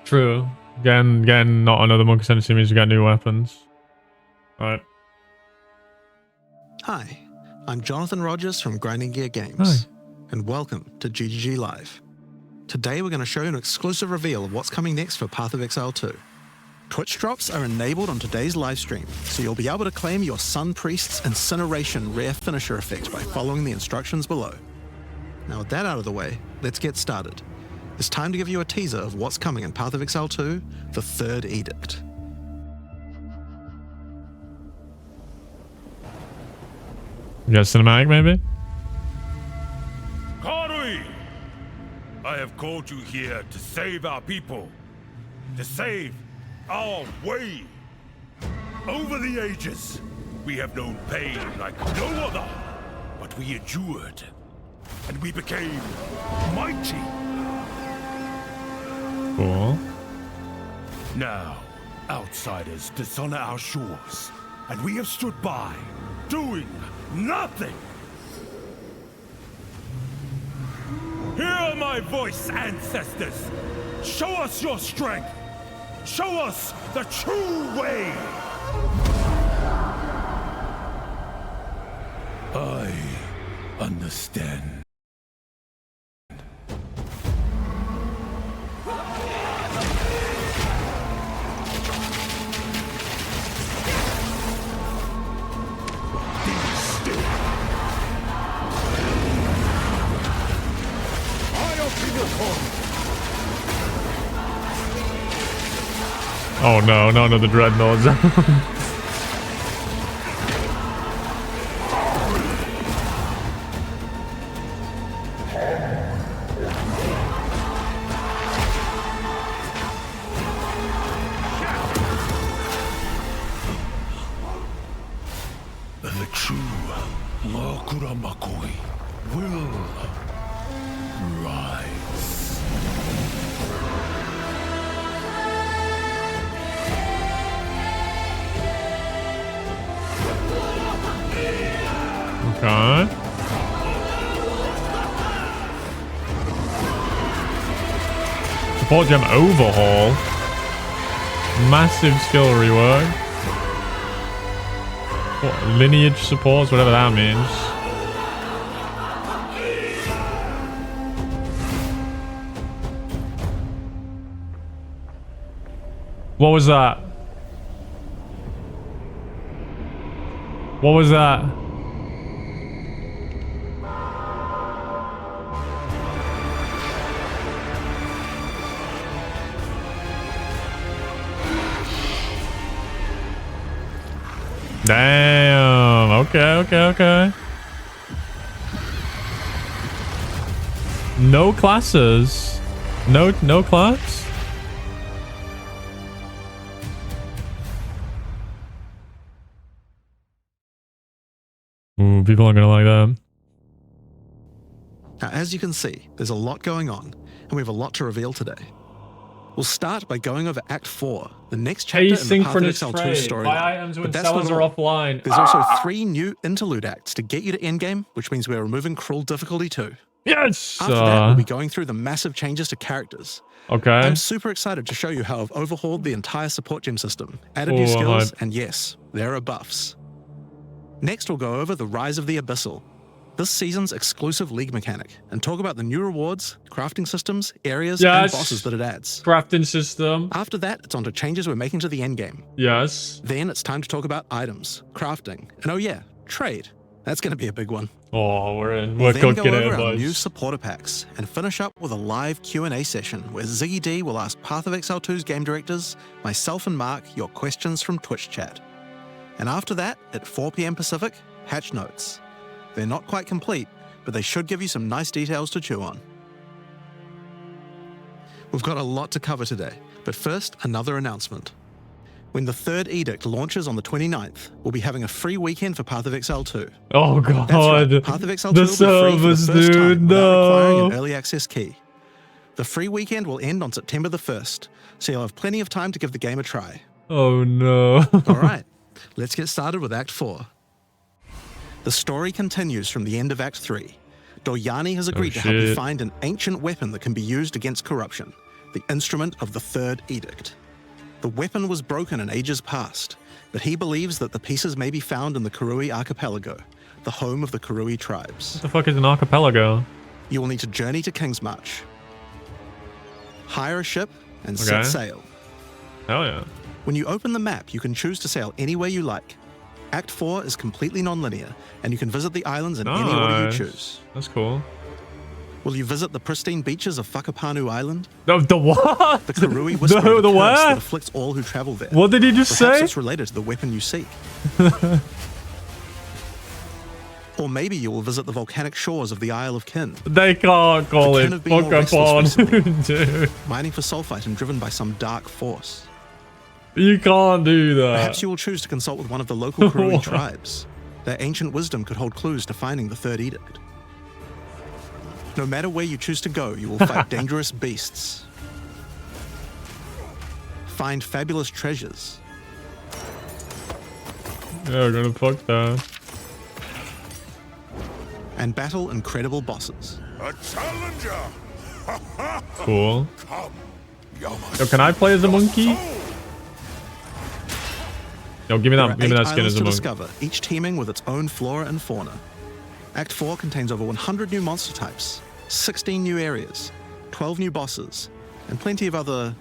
True. Getting not another monk essentially means you get new weapons. Alright. Hi, I'm Jonathan Rogers from Grinding Gear Games. Hi. And welcome to GGG Live. Today we're going to show you an exclusive reveal of what's coming next for Path of Exile 2. Twitch drops are enabled on today's live stream, so you'll be able to claim your Sun Priest's Incineration rare finisher effect by following the instructions below. Now with that out of the way, let's get started. It's time to give you a teaser of what's coming in Path of Exile 2, the Third Edict. You got cinematic maybe? Karui! I have called you here to save our people. To save our way. Over the ages, we have known pain like no other. But we endured. And we became mighty. Cool. Now, outsiders dishonor our shores. And we have stood by, doing nothing. Hear my voice, ancestors. Show us your strength. Show us the true way. I understand. Oh no, none of the dreadnoughts. The true Makuramakoi will rise. Okay. Support gem overhaul. Massive skill rework. What, lineage supports, whatever that means. What was that? What was that? Damn. Okay. No classes. No class. Ooh, people aren't gonna like that. Now, as you can see, there's a lot going on, and we have a lot to reveal today. We'll start by going over Act 4, the next chapter in the Path of Asynchronous Exile 2 trade. storyline. Buy items when But that's sellers not are all. offline. There's also 3 new interlude acts to get you to endgame, which means we're removing cruel difficulty too. Yes! After that, we'll be going through the massive changes to characters. Okay. I'm super excited to show you how I've overhauled the entire support gem system, added new skills, and yes, there are buffs. Next, we'll go over the Rise of the Abyssal, this season's exclusive league mechanic, and talk about the new rewards, crafting systems, areas, and bosses that it adds. Crafting system. After that, it's on to changes we're making to the endgame. Yes. Then it's time to talk about items, crafting, and oh yeah, trade. That's going to be a big one. Oh, we're in. We'll We're then go cooking over it, our new boys. supporter packs and finish up with a live Q&A session where Ziggy D will ask Path of Exile 2's game directors, myself and Mark, your questions from Twitch chat. And after that, at 4 PM Pacific, patch notes. They're not quite complete, but they should give you some nice details to chew on. We've got a lot to cover today, but first, another announcement. When the Third Edict launches on the 29th, we'll be having a free weekend for Path of Exile 2. Oh god. That's right, Path of Exile 2 The will be free for the servers, first time dude, without requiring no. an early access key. The free weekend will end on September the 1st, so you'll have plenty of time to give the game a try. Oh no. All right, let's get started with Act 4. The story continues from the end of Act 3. Doryani has agreed to help you shit. find an ancient weapon that can be used against corruption. the instrument of the Third Edict. The weapon was broken in ages past, but he believes that the pieces may be found in the Karui Archipelago, the home of the Karui tribes. What the fuck is an archipelago? You will need to journey to Kingsmarch, hire a ship, and set sail. Hell yeah. When you open the map, you can choose to sail anywhere you like. Act 4 is completely non-linear, and you can visit the islands in any order you choose. That's cool. Will you visit the pristine beaches of Whakapanu Island? The what? The Karui whisper the curse what? that afflicts all who travel there. What did he just Perhaps say? it's related to the weapon you seek. Or maybe you will visit the volcanic shores of the Isle of Kin. They can't call The it Kin have been more restless Pokemon, dude. mining for sulfite and driven by some dark force. You can't do that. Perhaps you will choose to consult with one of the local Karui tribes. Their ancient wisdom could hold clues to finding the Third Edict. No matter where you choose to go, you will fight dangerous beasts, find fabulous treasures, Yeah, we're gonna fuck that. and battle incredible bosses. A challenger! Cool. Come, Yo, can I play as a monkey? Yo, give me There that. are Give me 8 that skin islands as a to monkey. discover, each teeming with its own flora and fauna. Act 4 contains over 100 new monster types, 16 new areas, 12 new bosses, and plenty of other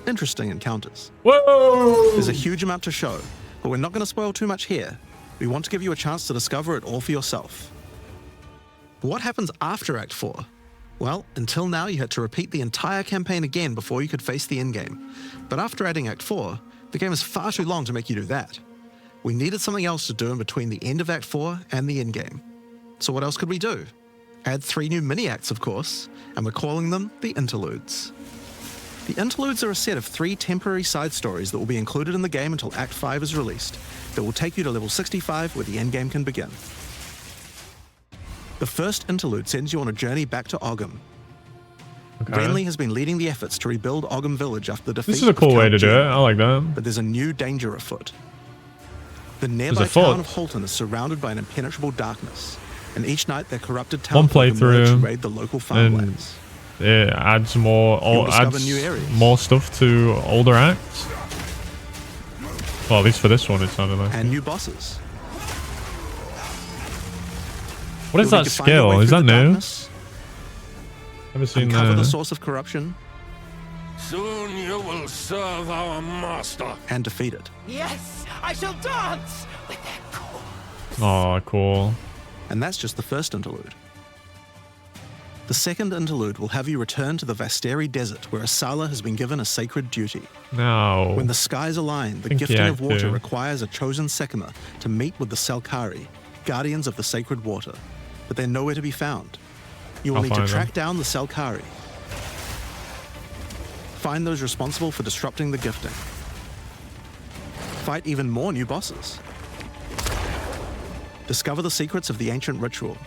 interesting encounters. Whoa! There's a huge amount to show, but we're not going to spoil too much here. We want to give you a chance to discover it all for yourself. What happens after Act 4? Well, until now you had to repeat the entire campaign again before you could face the endgame. But after adding Act 4, the game is far too long to make you do that. We needed something else to do in between the end of Act 4 and the endgame. So what else could we do? Add 3 new mini-acts, of course, and we're calling them the Interludes. The Interludes are a set of 3 temporary side stories that will be included in the game until Act 5 is released, that will take you to level 65 where the endgame can begin. The first interlude sends you on a journey back to Ogham. Okay. Renly has been leading the efforts to rebuild Ogham Village after the defeat This is a of cool way Count to do it. Jen, I like that. but there's a new danger afoot. The nearby a fort. town of Holton is surrounded by an impenetrable darkness, and each night their corrupted One town emerge to playthrough, raid the local farmlands. It adds more. You'll discover Adds new areas. more stuff to older acts. Well, at least for this one, it sounded like. And new bosses. What is You'll that need to find your skill? way Is through that the new? darkness, Never seen uncover the that. source of corruption, Soon you will serve our master. and defeat it. Yes, I shall dance with their cool. Oh, cool. And that's just the first interlude. The second interlude will have you return to the Vasteri Desert, where Asala has been given a sacred duty. No. When the skies align, the Think gifting yeah, of water too. requires a chosen Sekima to meet with the Selkari, guardians of the sacred water, but they're nowhere to be found. You will I'll need to find them. track down the Selkari. Find those responsible for disrupting the gifting. Fight even more new bosses. Discover the secrets of the ancient ritual.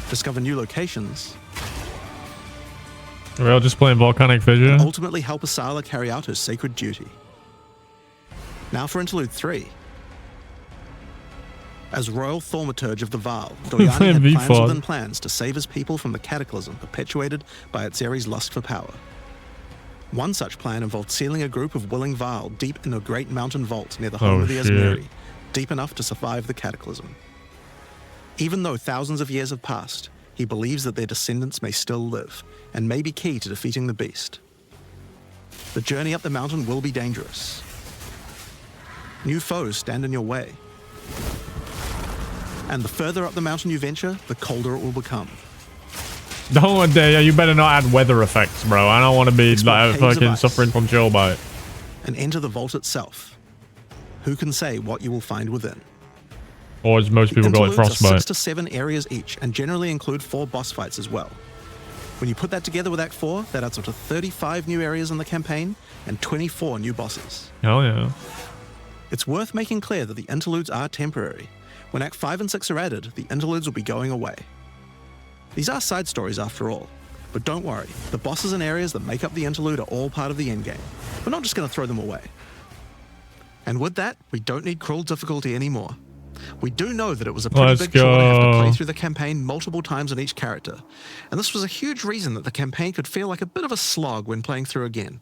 Discover new locations. Are we all just playing Volcanic Fissure? Ultimately help Asala carry out her sacred duty. Now for Interlude 3. As Royal Thaumaturge of the Vaal, Doyani had playing plans V-Fod. within plans to save his people from the cataclysm perpetuated by Atzeri's lust for power. One such plan involved sealing a group of willing Vaal deep in a great mountain vault near the home Oh, of the shit. Esmeri, deep enough to survive the cataclysm. Even though thousands of years have passed, he believes that their descendants may still live, and may be key to defeating the beast. The journey up the mountain will be dangerous. New foes stand in your way. And the further up the mountain you venture, the colder it will become. Don't dare. You better not add weather effects, bro. I don't want to be Explore like caves of fucking ice. suffering from chill bite. And enter the vault itself. Who can say what you will find within? Or as most people call it, Interludes are 6 frostbite. to 7 areas each, and generally include 4 boss fights as well. When you put that together with Act 4, that adds up to 35 new areas in the campaign, and 24 new bosses. Hell yeah. It's worth making clear that the interludes are temporary. When Act 5 and 6 are added, the interludes will be going away. These are side stories after all, but don't worry, the bosses and areas that make up the interlude are all part of the endgame. We're not just going to throw them away. And with that, we don't need cruel difficulty anymore. We do know that it was a pretty Let's big chore to have to play go. through the campaign multiple times on each character, and this was a huge reason that the campaign could feel like a bit of a slog when playing through again.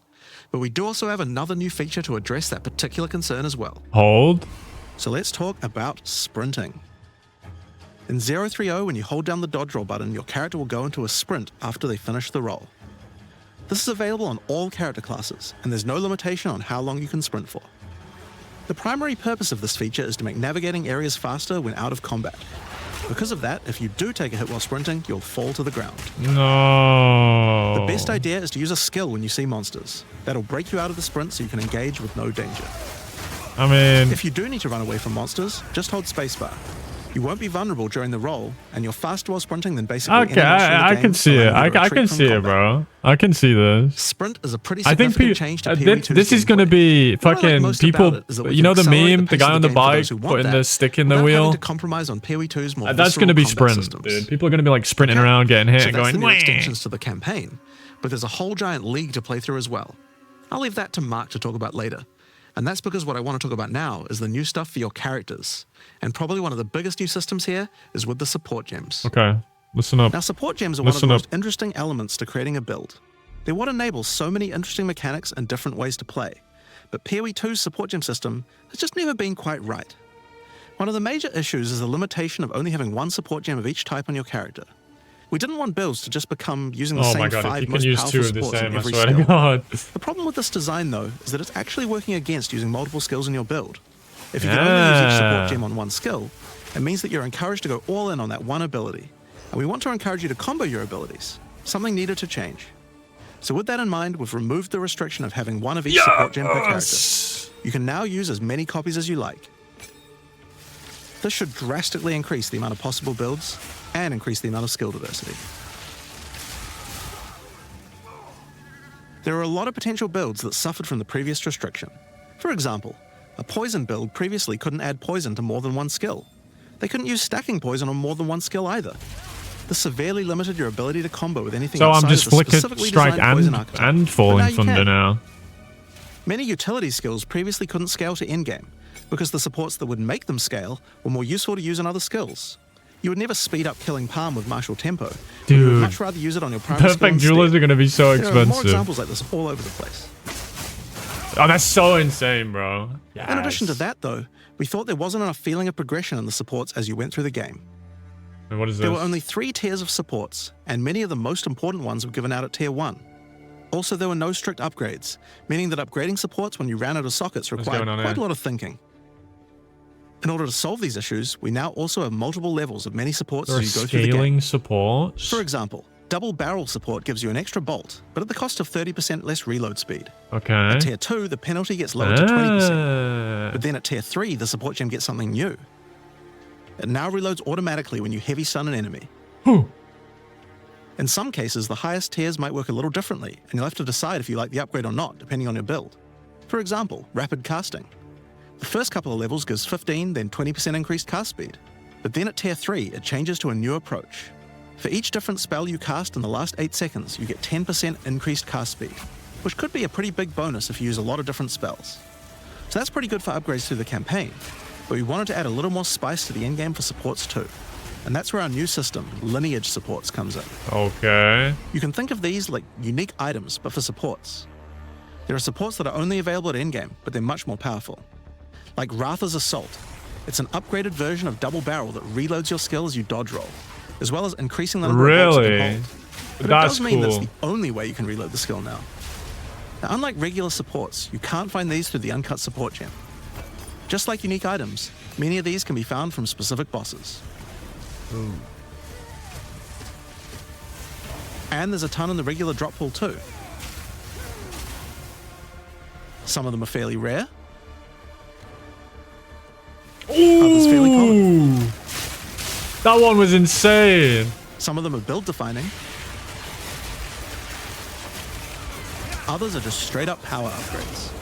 But we do also have another new feature to address that particular concern as well. Hold. So let's talk about sprinting. In 030, when you hold down the dodge roll button, your character will go into a sprint after they finish the roll. This is available on all character classes, and there's no limitation on how long you can sprint for. The primary purpose of this feature is to make navigating areas faster when out of combat. Because of that, if you do take a hit while sprinting, you'll fall to the ground. No. The best idea is to use a skill when you see monsters. That'll break you out of the sprint so you can engage with no danger. I mean, If you do need to run away from monsters, just hold spacebar. You won't be vulnerable during the roll, and you're faster while sprinting than basically okay, any monster in the I game, can see it. allowing you to I retreat can from see it, combat. bro. I can see this. Sprint is a pretty I think significant change to POE 2's this is gameplay. gonna be What I like fucking most people. about it is that we You can know the accelerate meme, the pace guy of on the game for bike those who want putting that, the stick in the without having wheel. to compromise on POE 2's more That's gonna visceral be combat sprint, systems. dude. People are gonna be like sprinting around, getting hit, So and that's going. the new "Wah." extensions to the campaign, but there's a whole giant league to play through as well. I'll leave that to Mark to talk about later. And that's because what I want to talk about now is the new stuff for your characters. And probably one of the biggest new systems here is with the support gems. Okay, listen up. Now, support gems are one of the Listen up. most interesting elements to creating a build. They're what enables so many interesting mechanics and different ways to play. But POE 2's support gem system has just never been quite right. One of the major issues is the limitation of only having one support gem of each type on your character. We didn't want builds to just become using the Oh same my god, if 5 you can most use powerful two of the supports in same, I every swear to skill. God. The problem with this design, though, is that it's actually working against using multiple skills in your build. If you can only use each support gem on one skill, it means that you're encouraged to go all in on that one ability. And we want to encourage you to combo your abilities, something needed to change. So with that in mind, we've removed the restriction of having one of each support gem per character. Yes! You can now use as many copies as you like. This should drastically increase the amount of possible builds and increase the amount of skill diversity. There are a lot of potential builds that suffered from the previous restriction. For example, a poison build previously couldn't add poison to more than one skill. They couldn't use stacking poison on more than one skill either. This severely limited your ability to combo with anything So I'm outside just of the flicker, specifically strike, designed poison and archetype. But falling now you thunder can. now. Many utility skills previously couldn't scale to endgame because the supports that would make them scale were more useful to use in other skills. You would never speed up killing Palm with martial tempo, but you would Dude. much rather use it on your primary skill Perfect instead. jewelers are gonna be so There are more expensive. examples like this all over the place. Oh, that's so insane, bro. In addition to Yes. that, though, we thought there wasn't enough feeling of progression in the supports as you went through the game. And what is this? There were only 3 tiers of supports, and many of the most important ones were given out at Tier 1. Also, there were no strict upgrades, meaning that upgrading supports when you ran out of sockets required going on quite here? a lot of thinking. In order to solve these issues, we now also have multiple levels of many supports There are as you go through the game. scaling supports. For example, double barrel support gives you an extra bolt, but at the cost of 30% less reload speed. Okay. At Tier 2, the penalty gets lowered to 20%. Ah. But then at Tier 3, the support gem gets something new. It now reloads automatically when you heavy stun an enemy. Whew. In some cases, the highest tiers might work a little differently, and you'll have to decide if you like the upgrade or not, depending on your build. For example, rapid casting. The first couple of levels gives 15, then 20% increased cast speed. But then at Tier 3, it changes to a new approach. For each different spell you cast in the last 8 seconds, you get 10% increased cast speed, which could be a pretty big bonus if you use a lot of different spells. So that's pretty good for upgrades through the campaign, but we wanted to add a little more spice to the endgame for supports too. And that's where our new system, Lineage Supports, comes in. Okay. You can think of these like unique items, but for supports. There are supports that are only available at endgame, but they're much more powerful. Like Ratha's Assault. It's an upgraded version of Double Barrel that reloads your skill as you dodge roll, as well as increasing the number of bolts you can Really? hold. But That's it does mean that's cool. the only way you can reload the skill now. Now, unlike regular supports, you can't find these through the uncut support gem. Just like unique items, many of these can be found from specific bosses. And there's a ton in the regular drop pool too. Some of them are fairly rare. Others fairly common. Ooh. That one was insane. Some of them are build defining. Others are just straight up power upgrades.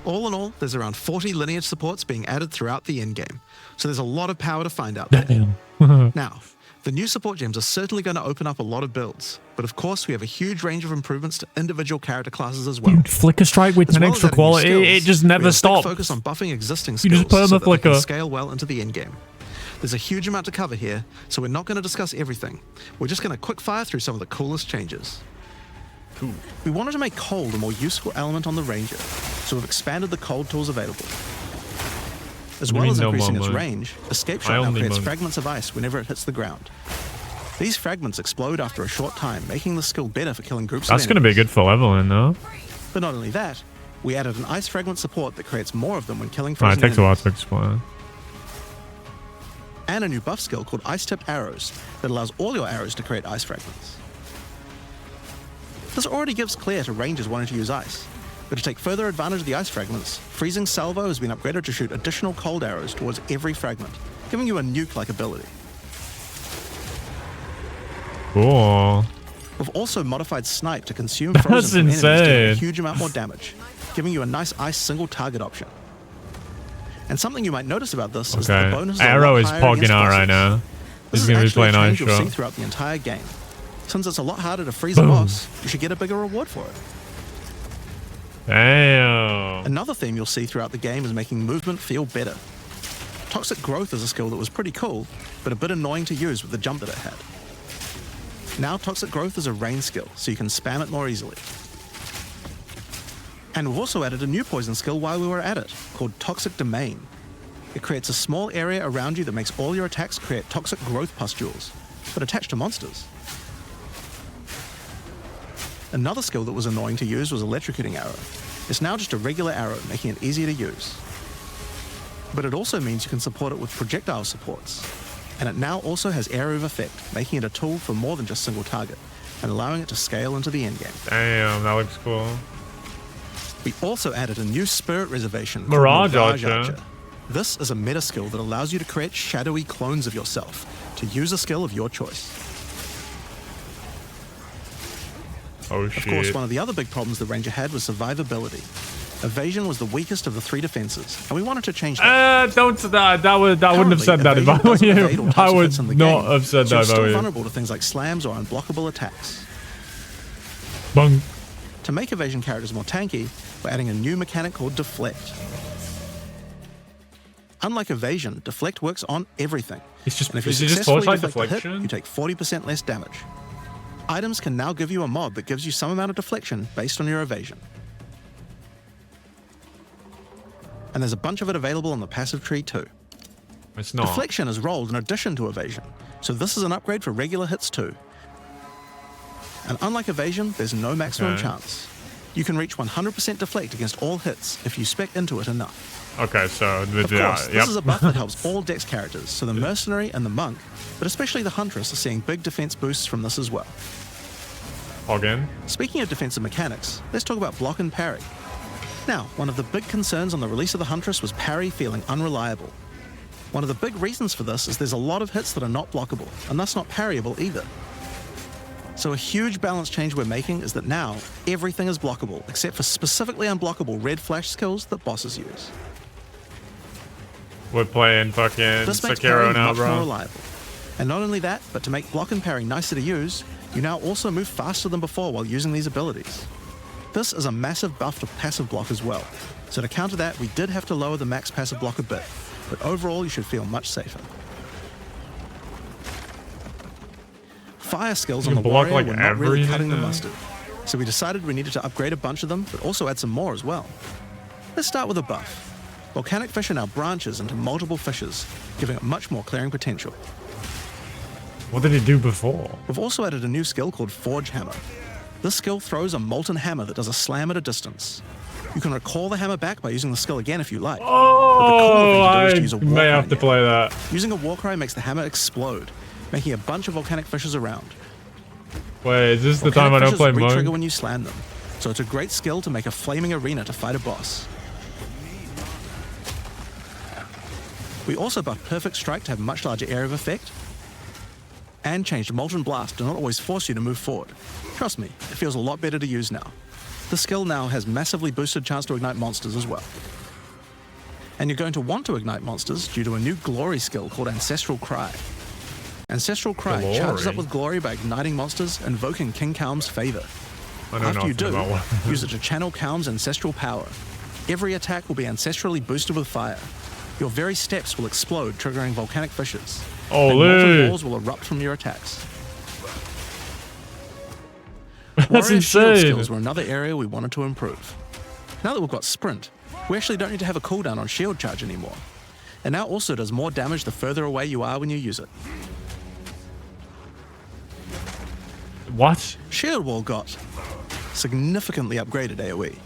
All in all, there's around 40 lineage supports being added throughout the endgame. So there's a lot of power to find out there. Damn. Now, The new support gems are certainly going to open up a lot of builds, but of course we have a huge range of improvements to individual character classes as well. Dude, flicker strike with As 10 well as extra adding new quality, skills, it just we never have a big stops. focus on buffing existing You skills just perma so that they flicker. can scale well into the end game. There's a huge amount to cover here, so we're not going to discuss everything. We're just going to quick fire through some of the coolest changes. We wanted to make cold a more useful element on the Ranger, so we've expanded the cold tools available. As well as increasing its range, Escape Shot now creates fragments of ice whenever it hits the ground. These fragments explode after a short time, making the skill better for killing groups of enemies. That's going to be good for leveling, though. But not only that, we added an ice fragment support that creates more of them when killing It frozen takes a while enemies. to explode. And a new buff skill called Ice-Tipped Arrows that allows all your arrows to create ice fragments. This already gives clear to rangers wanting to use ice, but to take further advantage of the ice fragments, Freezing Salvo has been upgraded to shoot additional cold arrows towards every fragment, giving you a nuke-like ability. Cool. We've also modified Snipe to consume frozen That's from enemies, doing a insane. huge amount more damage, giving you a nice ice single target option. And something you might notice about this is that the bonus Arrow is pogging out right now. This He's is going to be actually a playing ice change you'll see shot. throughout the entire game. Since it's a lot harder to freeze a boss, you should get a bigger reward for it. Damn. Another theme you'll see throughout the game is making movement feel better. Toxic Growth is a skill that was pretty cool, but a bit annoying to use with the jump that it had. Now Toxic Growth is a range skill, so you can spam it more easily. And we've also added a new poison skill while we were at it, called Toxic Domain. It creates a small area around you that makes all your attacks create toxic growth pustules, but attached to monsters. Another skill that was annoying to use was Electrocuting Arrow. It's now just a regular arrow, making it easier to use. But it also means you can support it with projectile supports. And it now also has Area of Effect, making it a tool for more than just single target, and allowing it to scale into the endgame. Damn, that looks cool. We also added a new Spirit Reservation called Mirage Archer. This is a meta skill that allows you to create shadowy clones of yourself, to use a skill of your choice. Oh shit. Of course, one of the other big problems the Ranger had was survivability. Evasion was the weakest of the three defenses, and we wanted to change that. Don't that wouldn't have said that if I were you. I would not have said so that it's if I still were you. vulnerable to things like slams or unblockable attacks. Bung. To make evasion characters more tanky, we're adding a new mechanic called Deflect. Unlike evasion, Deflect works on everything. It's just, And if you is it just successfully torchlight deflect a hit, deflection? you take 40% less damage. Items can now give you a mod that gives you some amount of deflection based on your evasion. And there's a bunch of it available on the passive tree too. It's not. Deflection is rolled in addition to evasion, so this is an upgrade for regular hits too. And unlike evasion, there's no maximum chance. You can reach 100% deflect against all hits if you spec into it enough. Okay, so Of course, this is a buff that helps all Dex characters, so the Mercenary and the Monk, but especially the Huntress, are seeing big defense boosts from this as well. Again. Speaking of defensive mechanics, let's talk about block and parry. Now, one of the big concerns on the release of the Huntress was parry feeling unreliable. One of the big reasons for this is there's a lot of hits that are not blockable, and thus not parryable either. So a huge balance change we're making is that now everything is blockable, except for specifically unblockable red flash skills that bosses use. We're playing fucking This makes parry Sekiro now, much more bro. reliable. And not only that, but to make block and parry nicer to use, you now also move faster than before while using these abilities. This is a massive buff to passive block as well. So to counter that, we did have to lower the max passive block a bit, but overall you should feel much safer. Fire skills on You the can block, warrior like, were not really cutting the everything. mustard. So we decided we needed to upgrade a bunch of them, but also add some more as well. Let's start with a buff. Volcanic Fish are now branches into multiple fishes, giving it much more clearing potential. What did it do before? We've also added a new skill called Forge Hammer. This skill throws a molten hammer that does a slam at a distance. You can recall the hammer back by using the skill again if you like. Oh, But the cool thing to do is I to use a may Warcry have to now. play that. Using a Warcry makes the hammer explode, making a bunch of volcanic fishes around. Wait, is this the time I Volcanic don't play fishes re-trigger Monk? when you slam them, so it's a great skill to make a flaming arena to fight a boss. We also buffed Perfect Strike to have much larger area of effect, and changed Molten Blast to not always force you to move forward. Trust me, it feels a lot better to use now. The skill now has massively boosted chance to ignite monsters as well. And you're going to want to ignite monsters due to a new glory skill called Ancestral Cry. Ancestral Cry Glory? charges up with glory by igniting monsters, invoking King Kalm's favor. I know After you nothing do, about what. use it to channel Kalm's ancestral power. Every attack will be ancestrally boosted with fire. Your very steps will explode, triggering volcanic fissures. And molten walls will erupt from your attacks. That's Warrior shield insane. skills were another area we wanted to improve. Now that we've got Sprint, we actually don't need to have a cooldown on shield charge anymore. It now also does more damage the further away you are when you use it. What? Shield Wall got significantly upgraded AoE.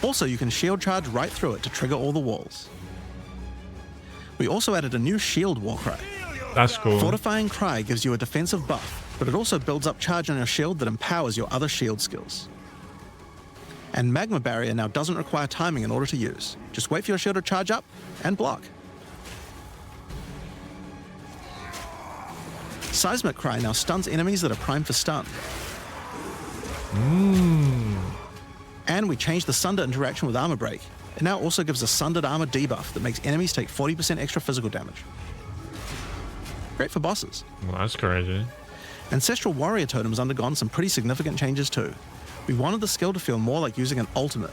Also, you can shield charge right through it to trigger all the walls. We also added a new shield war cry. That's cool. Fortifying Cry gives you a defensive buff, but it also builds up charge on your shield that empowers your other shield skills. And Magma Barrier now doesn't require timing in order to use. Just wait for your shield to charge up and block. Seismic Cry now stuns enemies that are primed for stun. And we changed the Sunder interaction with Armor Break. It now also gives a Sundered Armor debuff that makes enemies take 40% extra physical damage. Great for bosses. Well, that's crazy. Ancestral Warrior Totem's undergone some pretty significant changes too. We wanted the skill to feel more like using an ultimate.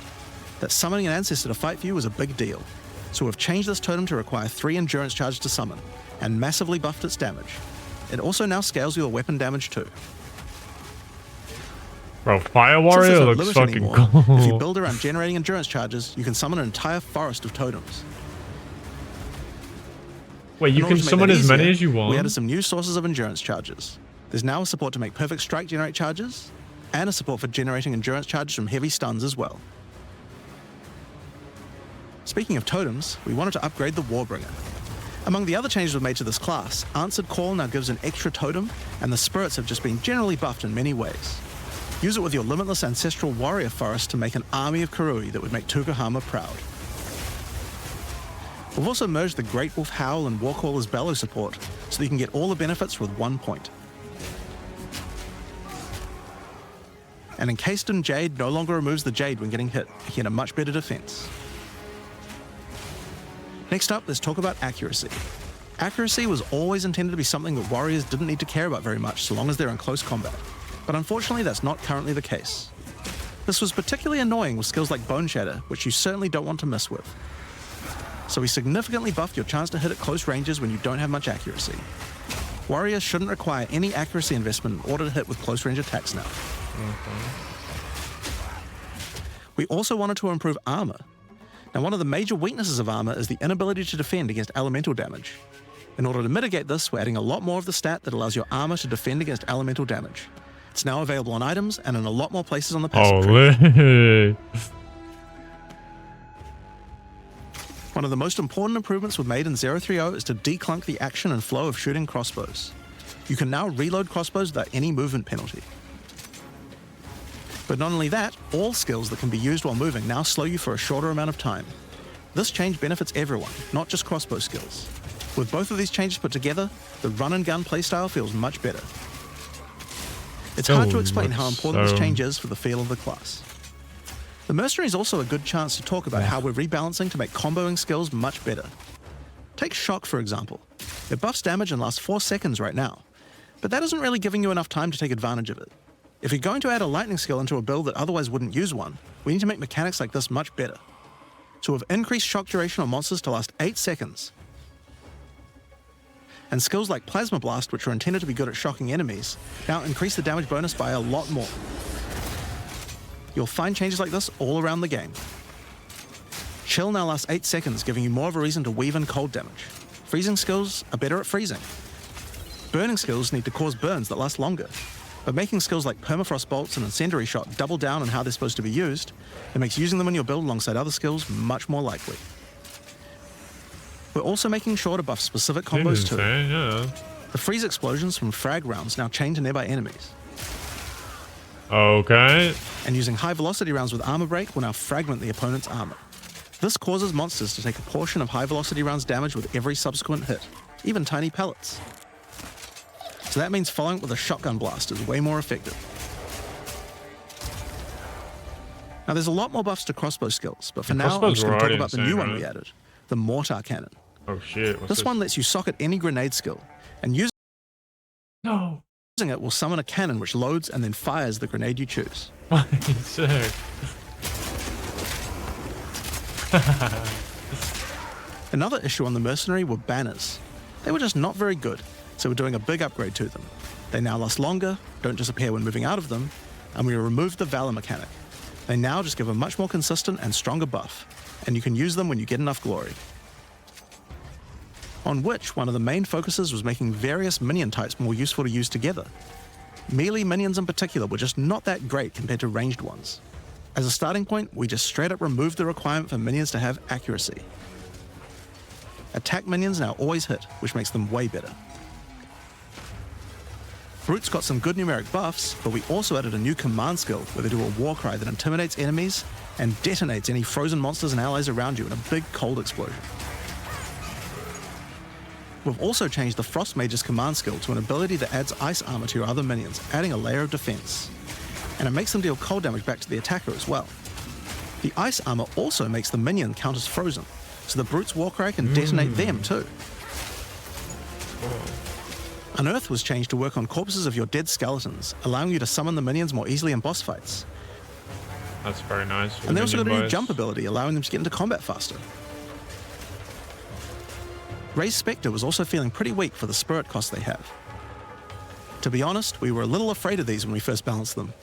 That summoning an ancestor to fight for you was a big deal. So we've changed this totem to require 3 endurance charges to summon, and massively buffed its damage. It also now scales your weapon damage too. Bro, Fire Since Warrior there's no looks limit fucking anymore, cool. if you build around generating endurance charges, you can summon an entire forest of totems. Wait, you In order can to make summon that as many easier, as you want? We added some new sources of endurance charges. There's now a support to make Perfect Strike generate charges, and a support for generating endurance charges from heavy stuns as well. Speaking of totems, we wanted to upgrade the Warbringer. Among the other changes we've made to this class, Answered Call now gives an extra totem, and the spirits have just been generally buffed in many ways. Use it with your limitless ancestral warrior forest to make an army of Karui that would make Tukahama proud. We've also merged the Great Wolf Howl and Warcaller's Bellow support, so that you can get all the benefits with 1 point. And Encased in Jade no longer removes the Jade when getting hit, making it a much better defense. Next up, let's talk about accuracy. Accuracy was always intended to be something that warriors didn't need to care about very much so long as they're in close combat. But unfortunately, that's not currently the case. This was particularly annoying with skills like Bone Shatter, which you certainly don't want to mess with. So we significantly buffed your chance to hit at close ranges when you don't have much accuracy. Warriors shouldn't require any accuracy investment in order to hit with close range attacks now. We also wanted to improve armor. Now, one of the major weaknesses of armor is the inability to defend against elemental damage. In order to mitigate this, we're adding a lot more of the stat that allows your armor to defend against elemental damage. It's now available on items and in a lot more places on the passive tree. Holy. One of the most important improvements we've made in 030 is to declunk the action and flow of shooting crossbows. You can now reload crossbows without any movement penalty. But not only that, all skills that can be used while moving now slow you for a shorter amount of time. This change benefits everyone, not just crossbow skills. With both of these changes put together, the run and gun playstyle feels much better. It's hard to explain how important this change is for the feel of the class. The Mercenary is also a good chance to talk about how we're rebalancing to make comboing skills much better. Take Shock, for example. It buffs damage and lasts 4 seconds right now, but that isn't really giving you enough time to take advantage of it. If you're going to add a lightning skill into a build that otherwise wouldn't use one, we need to make mechanics like this much better. So we've increased shock duration on monsters to last 8 seconds. And skills like Plasma Blast, which are intended to be good at shocking enemies, now increase the damage bonus by a lot more. You'll find changes like this all around the game. Chill now lasts 8 seconds, giving you more of a reason to weave in cold damage. Freezing skills are better at freezing. Burning skills need to cause burns that last longer. But making skills like Permafrost Bolts and Incendiary Shot double down on how they're supposed to be used, it makes using them in your build alongside other skills much more likely. We're also making sure to buff specific combos too. Yeah. The freeze explosions from frag rounds now chain to nearby enemies. Okay. And using high velocity rounds with armor break will now fragment the opponent's armor. This causes monsters to take a portion of high velocity rounds damage with every subsequent hit, even tiny pellets. So that means following it with a shotgun blast is way more effective. Now there's a lot more buffs to crossbow skills, but for now I'm just going to talk about the new one we added, the Mortar Cannon. Oh shit. This one lets you socket any grenade skill, and use No. Using it will summon a cannon which loads and then fires the grenade you choose. Sick. Another issue on the Mercenary were banners. They were just not very good, so we're doing a big upgrade to them. They now last longer, don't disappear when moving out of them, and we removed the Valor mechanic. They now just give a much more consistent and stronger buff, and you can use them when you get enough glory. On Witch, one of the main focuses was making various minion types more useful to use together. Melee minions in particular were just not that great compared to ranged ones. As a starting point, we just straight up removed the requirement for minions to have accuracy. Attack minions now always hit, which makes them way better. Brutes got some good numeric buffs, but we also added a new command skill where they do a war cry that intimidates enemies and detonates any frozen monsters and allies around you in a big cold explosion. We've also changed the Frost Mage's command skill to an ability that adds ice armor to your other minions, adding a layer of defense. And it makes them deal cold damage back to the attacker as well. The ice armor also makes the minion count as frozen, so the Brute's Warcry can detonate them too. Unearth was changed to work on corpses of your dead skeletons, allowing you to summon the minions more easily in boss fights. That's very nice. And they also got a new jump ability, allowing them to get into combat faster. Ray's Spectre was also feeling pretty weak for the spirit cost they have. To be honest, we were a little afraid of these when we first balanced them.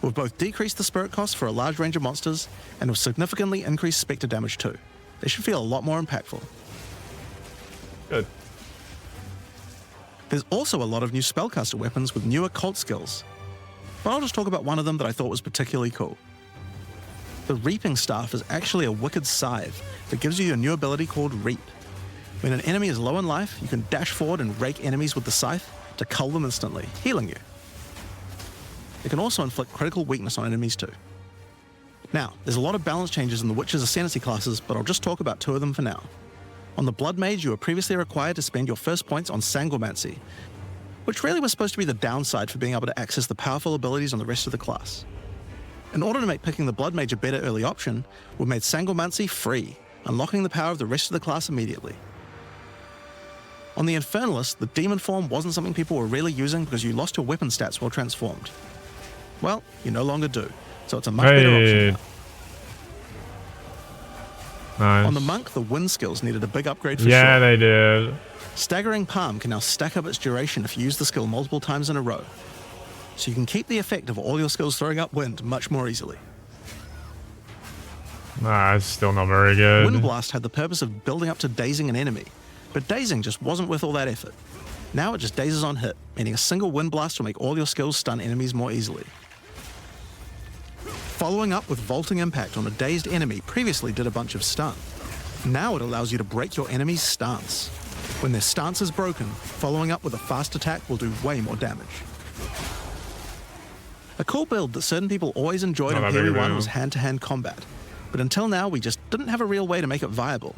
We've both decreased the spirit cost for a large range of monsters, and have significantly increased Spectre damage too. They should feel a lot more impactful. Good. There's also a lot of new spellcaster weapons with newer cult skills. But I'll just talk about one of them that I thought was particularly cool. The Reaping Staff is actually a wicked scythe that gives you a new ability called Reap. When an enemy is low in life, you can dash forward and rake enemies with the scythe to cull them instantly, healing you. It can also inflict critical weakness on enemies too. Now, there's a lot of balance changes in the Witch's Ascendancy classes, but I'll just talk about two of them for now. On the Blood Mage, you were previously required to spend your first points on Sanguimancy, which really was supposed to be the downside for being able to access the powerful abilities on the rest of the class. In order to make picking the Blood Mage a better early option, we've made Sanguimancy free, unlocking the power of the rest of the class immediately. On the Infernalist, the Demon form wasn't something people were really using because you lost your weapon stats while transformed. Well, you no longer do, so it's a much better option now. Nice. On the Monk, the wind skills needed a big upgrade for sure. Yeah, they did. Staggering Palm can now stack up its duration if you use the skill multiple times in a row, so you can keep the effect of all your skills throwing up wind much more easily. Nah, it's still not very good. Wind Blast had the purpose of building up to dazing an enemy, but dazing just wasn't worth all that effort. Now it just dazes on hit, meaning a single Wind Blast will make all your skills stun enemies more easily. Following up with Vaulting Impact on a dazed enemy previously did a bunch of stun. Now it allows you to break your enemy's stance. When their stance is broken, following up with a fast attack will do way more damage. A cool build that certain people always enjoyed in Theory 1 was hand-to-hand combat, but until now we just didn't have a real way to make it viable.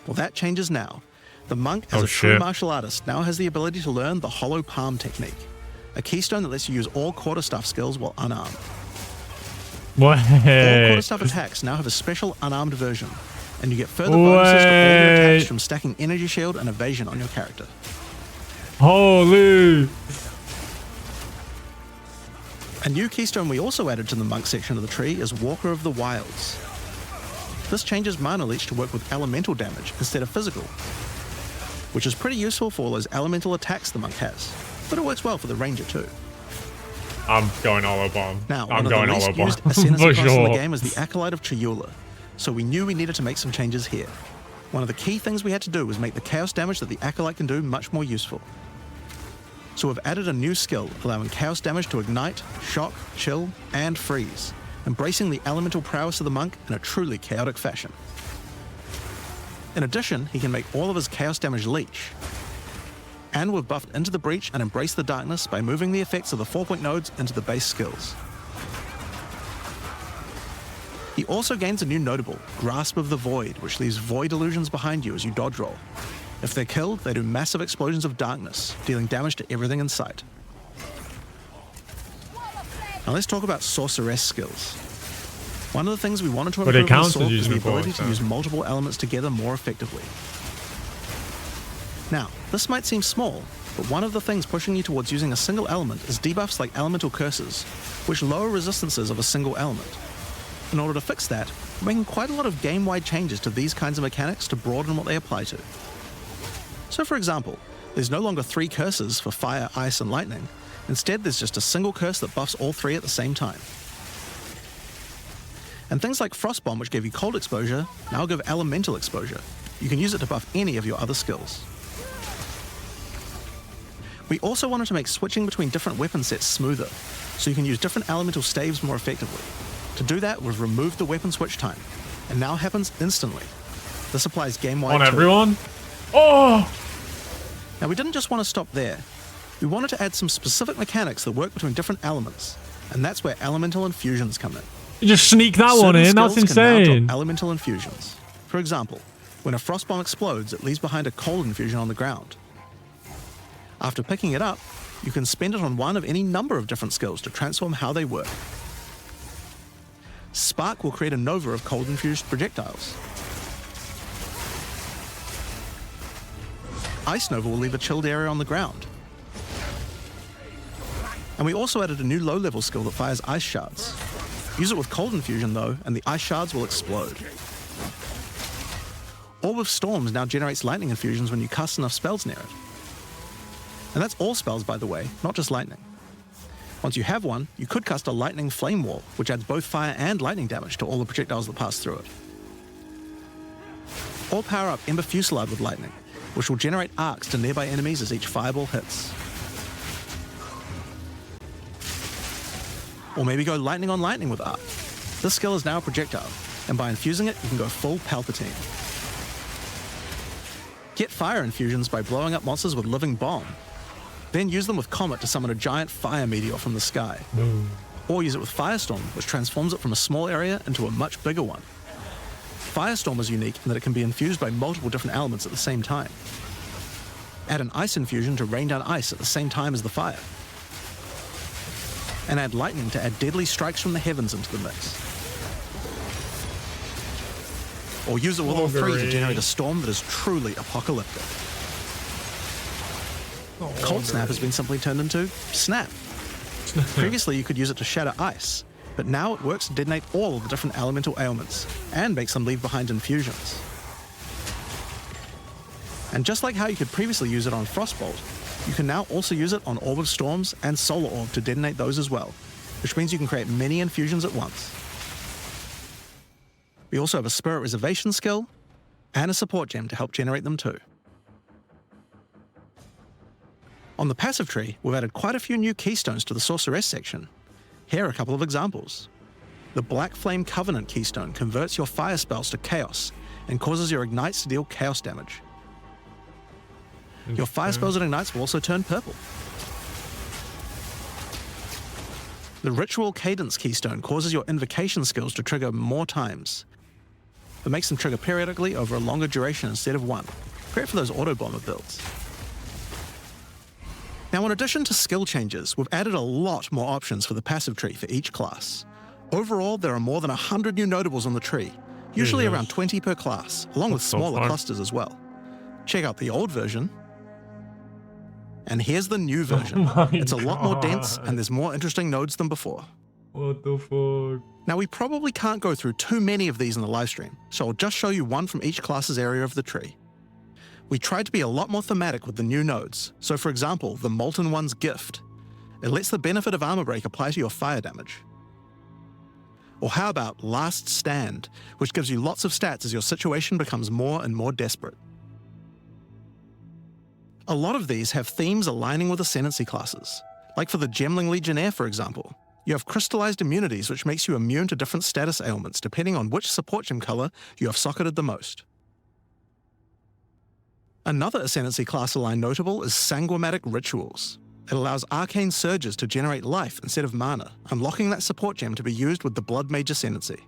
Well, that changes now. The Monk, as a true martial artist, now has the ability to learn the Hollow Palm technique, a keystone that lets you use all quarterstaff skills while unarmed. What? All quarterstaff attacks now have a special unarmed version, and you get further bonuses to all your attacks from stacking Energy Shield and Evasion on your character. Holy! A new keystone we also added to the Monk section of the tree is Walker of the Wilds. This changes Mana Leech to work with elemental damage instead of physical, which is pretty useful for all those elemental attacks the Monk has, but it works well for the Ranger too. I'm going all up on. Now, I'm one going of the all least up used on. Ascendancy For class in the sure. game is the Acolyte of Chayula, so we knew we needed to make some changes here. One of the key things we had to do was make the chaos damage that the Acolyte can do much more useful. So we've added a new skill, allowing chaos damage to ignite, shock, chill, and freeze, embracing the elemental prowess of the Monk in a truly chaotic fashion. In addition, he can make all of his chaos damage leech. And we've buffed Into the Breach and Embrace the Darkness by moving the effects of the 4-point nodes into the base skills. He also gains a new notable, Grasp of the Void, which leaves void illusions behind you as you dodge roll. If they're killed, they do massive explosions of darkness, dealing damage to everything in sight. Now let's talk about Sorceress skills. One of the things we wanted to improve in Sword is the ability to use multiple elements together more effectively. Now, this might seem small, but one of the things pushing you towards using a single element is debuffs like elemental curses, which lower resistances of a single element. In order to fix that, we're making quite a lot of game-wide changes to these kinds of mechanics to broaden what they apply to. So for example, there's no longer 3 curses for fire, ice, and lightning. Instead, there's just a single curse that buffs all 3 at the same time. And things like Frostbomb, which gave you cold exposure, now give elemental exposure. You can use it to buff any of your other skills. We also wanted to make switching between different weapon sets smoother, so you can use different elemental staves more effectively. To do that, we've removed the weapon switch time, and now happens instantly. This applies game-wide On too. everyone? Oh! Now we didn't just want to stop there. We wanted to add some specific mechanics that work between different elements, and that's where elemental infusions come in. You just sneak that Certain one in, that's skills can now insane. drop elemental infusions. For example, when a frostbomb explodes, it leaves behind a cold infusion on the ground. After picking it up, you can spend it on one of any number of different skills to transform how they work. Spark will create a nova of cold-infused projectiles. Ice Nova will leave a chilled area on the ground. And we also added a new low-level skill that fires ice shards. Use it with cold infusion though, and the ice shards will explode. Orb of Storms now generates lightning infusions when you cast enough spells near it. And that's all spells, by the way, not just lightning. Once you have one, you could cast a lightning flame wall, which adds both fire and lightning damage to all the projectiles that pass through it. Or power up Ember Fusillade with lightning, which will generate arcs to nearby enemies as each fireball hits. Or maybe go lightning on lightning with arc. This skill is now a projectile, and by infusing it, you can go full Palpatine. Get fire infusions by blowing up monsters with Living Bomb. Then use them with Comet to summon a giant fire meteor from the sky. Or use it with Firestorm, which transforms it from a small area into a much bigger one. Firestorm is unique in that it can be infused by multiple different elements at the same time. Add an ice infusion to rain down ice at the same time as the fire. And add lightning to add deadly strikes from the heavens into the mix. Or use it with all 3 to generate a storm that is truly apocalyptic. Cold Snap has been simply turned into Snap. Previously, you could use it to shatter ice, but now it works to detonate all of the different elemental ailments and makes them leave behind infusions. And just like how you could previously use it on Frostbolt, you can now also use it on Orb of Storms and Solar Orb to detonate those as well, which means you can create many infusions at once. We also have a Spirit Reservation skill and a support gem to help generate them too. On the passive tree, we've added quite a few new keystones to the Sorceress section. Here are a couple of examples. The Black Flame Covenant keystone converts your fire spells to chaos and causes your ignites to deal chaos damage. Your fire spells and ignites will also turn purple. The Ritual Cadence keystone causes your invocation skills to trigger more times, but makes them trigger periodically over a longer duration instead of one. Great for those auto-bomber builds. Now, in addition to skill changes, we've added a lot more options for the passive tree for each class. Overall, there are more than 100 new notables on the tree, usually around 20 per class, along with smaller clusters as well. Check out the old version. And here's the new version. It's a lot more dense, and there's more interesting nodes than before. What the fuck? Now, we probably can't go through too many of these in the livestream, so I'll just show you one from each class's area of the tree. We tried to be a lot more thematic with the new nodes. So for example, the Molten One's Gift. It lets the benefit of Armor Break apply to your fire damage. Or how about Last Stand, which gives you lots of stats as your situation becomes more and more desperate. A lot of these have themes aligning with Ascendancy classes. Like for the Gemling Legionnaire, for example. You have crystallized immunities, which makes you immune to different status ailments depending on which support gem color you have socketed the most. Another Ascendancy class aligned notable is Sanguimatic Rituals. It allows arcane surges to generate life instead of mana, unlocking that support gem to be used with the Blood Mage Ascendancy.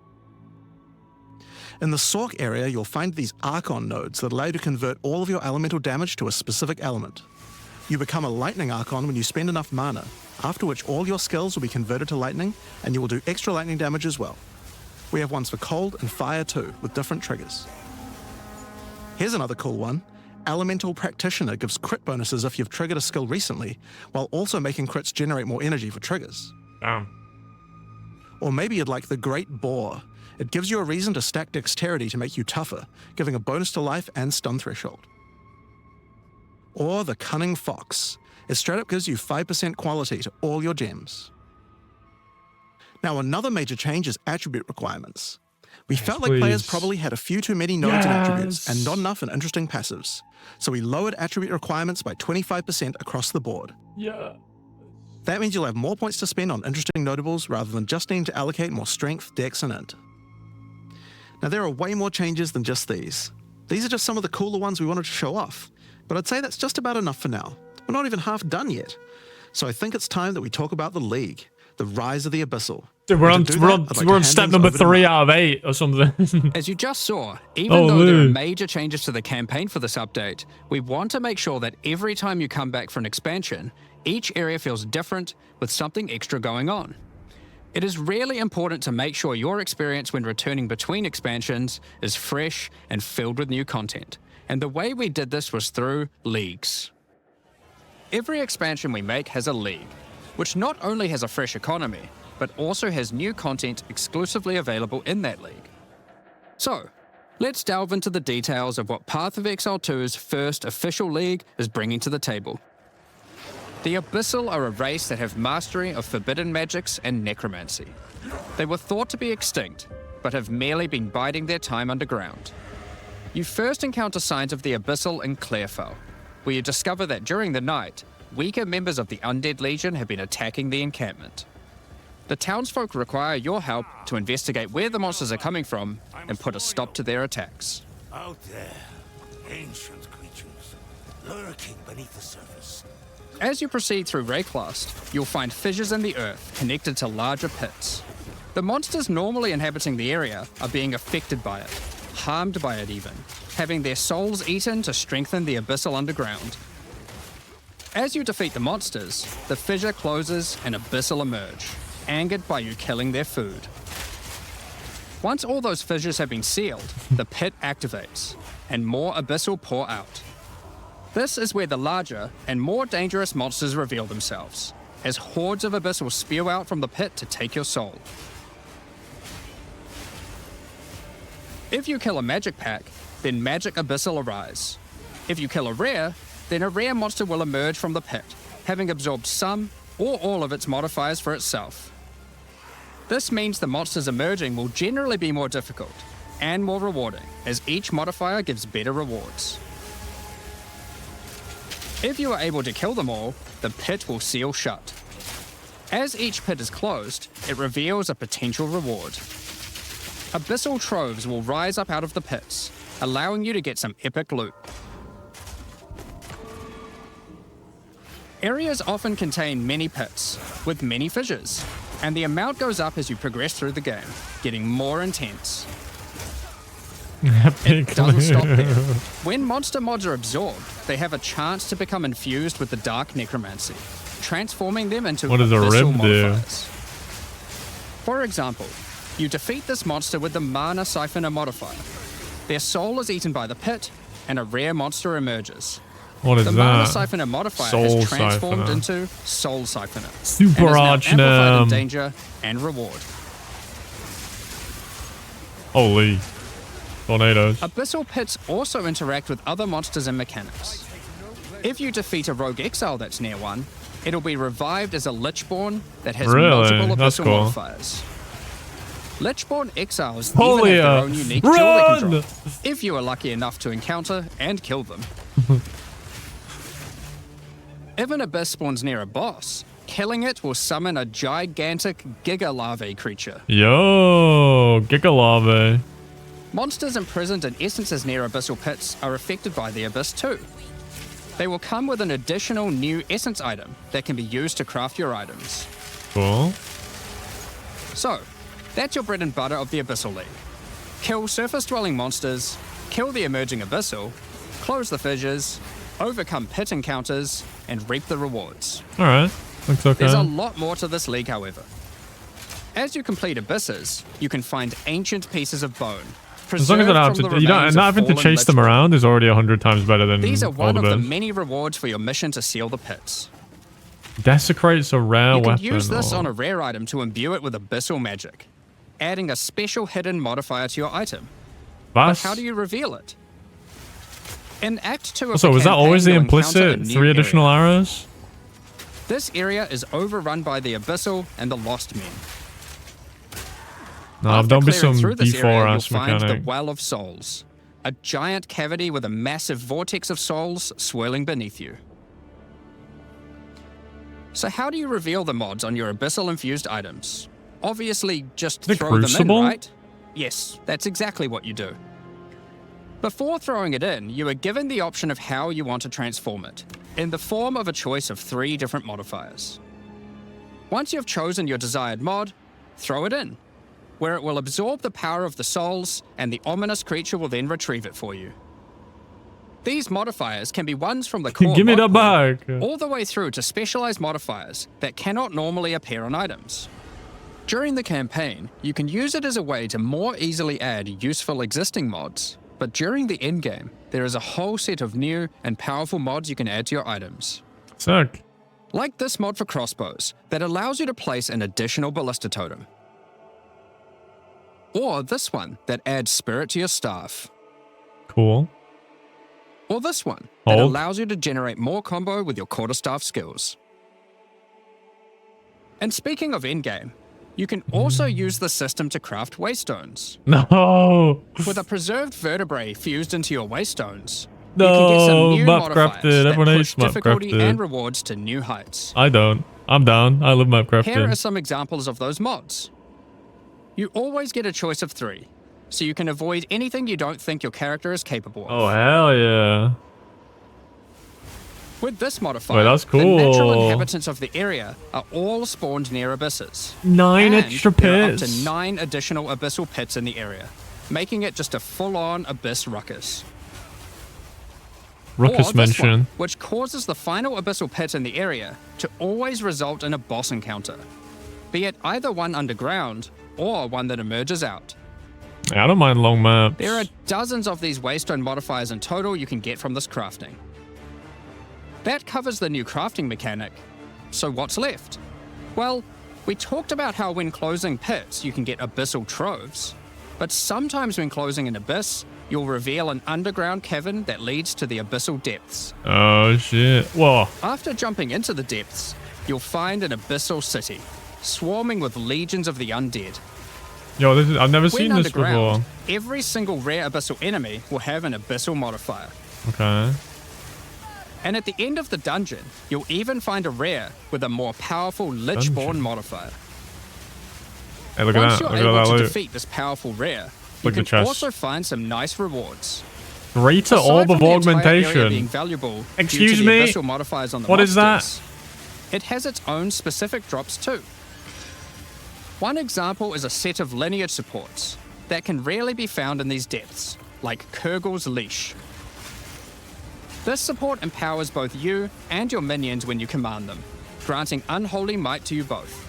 In the Sork area, you'll find these Archon nodes that allow you to convert all of your elemental damage to a specific element. You become a Lightning Archon when you spend enough mana, after which all your skills will be converted to lightning, and you will do extra lightning damage as well. We have ones for cold and fire too, with different triggers. Here's another cool one, Elemental Practitioner gives crit bonuses if you've triggered a skill recently, while also making crits generate more energy for triggers. Damn. Or maybe you'd like the Great Boar. It gives you a reason to stack dexterity to make you tougher, giving a bonus to life and stun threshold. Or the Cunning Fox. It straight up gives you 5% quality to all your gems. Now, another major change is attribute requirements. We felt like players probably had a few too many nodes and attributes and not enough in interesting passives. So we lowered attribute requirements by 25% across the board. Yeah. That means you'll have more points to spend on interesting notables rather than just needing to allocate more strength, dex, and int. Now, there are way more changes than just these. These are just some of the cooler ones we wanted to show off, but I'd say that's just about enough for now. We're not even half done yet. So I think it's time that we talk about the League, the rise of the Abyssal. Dude, we're on step number 3 out of 8 or something. As you just saw, even though there are major changes to the campaign for this update, we want to make sure that every time you come back for an expansion, each area feels different with something extra going on. It is really important to make sure your experience when returning between expansions is fresh and filled with new content. And the way we did this was through leagues. Every expansion we make has a league, which not only has a fresh economy, but also has new content exclusively available in that league. So, let's delve into the details of what Path of Exile 2's first official league is bringing to the table. The Abyssal are a race that have mastery of forbidden magics and necromancy. They were thought to be extinct, but have merely been biding their time underground. You first encounter signs of the Abyssal in Clarefell, where you discover that during the night, weaker members of the Undead Legion have been attacking the encampment. The townsfolk require your help to investigate where the monsters are coming from and put a stop to their attacks. Out there, ancient creatures, lurking beneath the surface. As you proceed through Rayclast, you'll find fissures in the earth connected to larger pits. The monsters normally inhabiting the area are being affected by it, harmed by it even, having their souls eaten to strengthen the Abyssal underground. As you defeat the monsters, the fissure closes and Abyssal emerge, angered by you killing their food. Once all those fissures have been sealed, the pit activates, and more Abyssal pour out. This is where the larger and more dangerous monsters reveal themselves, as hordes of Abyssal spew out from the pit to take your soul. If you kill a magic pack, then magic Abyssal arise. If you kill a rare, then a rare monster will emerge from the pit, having absorbed some or all of its modifiers for itself. This means the monsters emerging will generally be more difficult and more rewarding, as each modifier gives better rewards. If you are able to kill them all, the pit will seal shut. As each pit is closed, it reveals a potential reward. Abyssal troves will rise up out of the pits, allowing you to get some epic loot. Areas often contain many pits, with many fissures, and the amount goes up as you progress through the game, getting more intense. It doesn't stop there. When monster mods are absorbed, they have a chance to become infused with the dark necromancy, transforming them into Abyssal modifiers. For example, you defeat this monster with the Mana Siphoner modifier. Their soul is eaten by the pit, and a rare monster emerges. What is the that? Mana Siphoner modifier Soul is transformed Siphoner. into Soul Siphoner. Super and is now amplified in Archnum. danger and reward. Holy. Tornadoes. Abyssal pits also interact with other monsters and mechanics. If you defeat a rogue exile that's near one, it'll be revived as a Lichborn that has multiple That's Abyssal cool. modifiers. Lichborn exiles Holy, even have their own unique jewel they can run! drop, if you are lucky enough to encounter and kill them. If an abyss spawns near a boss, killing it will summon a gigantic Giga Larvae creature. Yo, Gigalave. Monsters imprisoned in essences near abyssal pits are affected by the abyss too. They will come with an additional new essence item that can be used to craft your items. Cool. So, that's your bread and butter of the Abyssal League. Kill surface-dwelling monsters, kill the emerging Abyssal, close the fissures, overcome pit encounters, and reap the rewards. Alright. Looks okay. There's a lot more to this league, however. As you complete abysses, you can find ancient pieces of bone, As long as I don't have to, you don't, not having to chase them around is already 100 times better than These are all one the of the best. many rewards for your mission to seal the pits. Desecrate's a rare You can weapon. use this on a rare item to imbue it with abyssal magic, adding a special hidden modifier to your item. But how do you reveal it? In Act 2 of So the was that always the campaign, you'll encounter a implicit new 3 additional area. arrows? This area is overrun by the Abyssal and the Lost Men. No, After don't be clearing some through this area, D4 you'll ass find mechanic. the Well of Souls, a giant cavity with a massive vortex of souls swirling beneath you. So how do you reveal the mods on your Abyssal-infused items? Obviously, just The throw them in, Crucible? right? Yes, that's exactly what you do. Before throwing it in, you are given the option of how you want to transform it, in the form of a choice of 3 different modifiers. Once you've chosen your desired mod, throw it in, where it will absorb the power of the souls, and the ominous creature will then retrieve it for you. These modifiers can be ones from the core Give me mod that pool, back. all the way through to specialized modifiers that cannot normally appear on items. During the campaign, you can use it as a way to more easily add useful existing mods, but during the endgame, there is a whole set of new and powerful mods you can add to your items. Sick. Like this mod for crossbows that allows you to place an additional ballista totem. Or this one that adds spirit to your staff. Cool. Or this one that Hold. allows you to generate more combo with your quarterstaff skills. And speaking of endgame, you can also use the system to craft waystones. No. With a preserved vertebrae fused into your waystones, you can get some No. new Map modifiers crafted. that Everyone push hates map difficulty crafted. and rewards to new heights. I don't. I'm down. I love map Here are crafted. some examples of those mods. You always get a choice of 3, so you can avoid anything you don't think your character is capable of. Oh, hell yeah. With this modifier, Wait, that's the natural cool. inhabitants of the area are all spawned near abysses. 9 And extra there are up pits. to 9 additional abyssal pits in the area, making it just a full-on abyss ruckus. Ruckus Or this mention. one, which causes the final abyssal pit in the area to always result in a boss encounter, be it either one underground or one that emerges out. I don't mind long maps. There are dozens of these waystone modifiers in total you can get from this crafting. That covers the new crafting mechanic. So what's left? Well, we talked about how when closing pits you can get abyssal troves, but sometimes when closing an abyss, you'll reveal an underground cavern that leads to the abyssal depths. Oh, shit. Whoa. After jumping into the depths, you'll find an abyssal city, swarming with legions of the undead. Yo, this is, I've never When seen this before. underground, every single rare abyssal enemy will have an abyssal modifier. Okay. And at the end of the dungeon, you'll even find a rare with a more powerful Lichborn Dungeon. modifier. Hey, look at Once that. you're Look able at to that loot. defeat this powerful rare, you Look at can the chest. also find some nice rewards. Greater Aside Orb from of the entire area being Augmentation. valuable Excuse due to me? the abyssal modifiers on the What is that? monsters, it has its own specific drops too. One example is a set of lineage supports that can rarely be found in these depths, like Kurgel's Leash. This support empowers both you and your minions when you command them, granting unholy might to you both.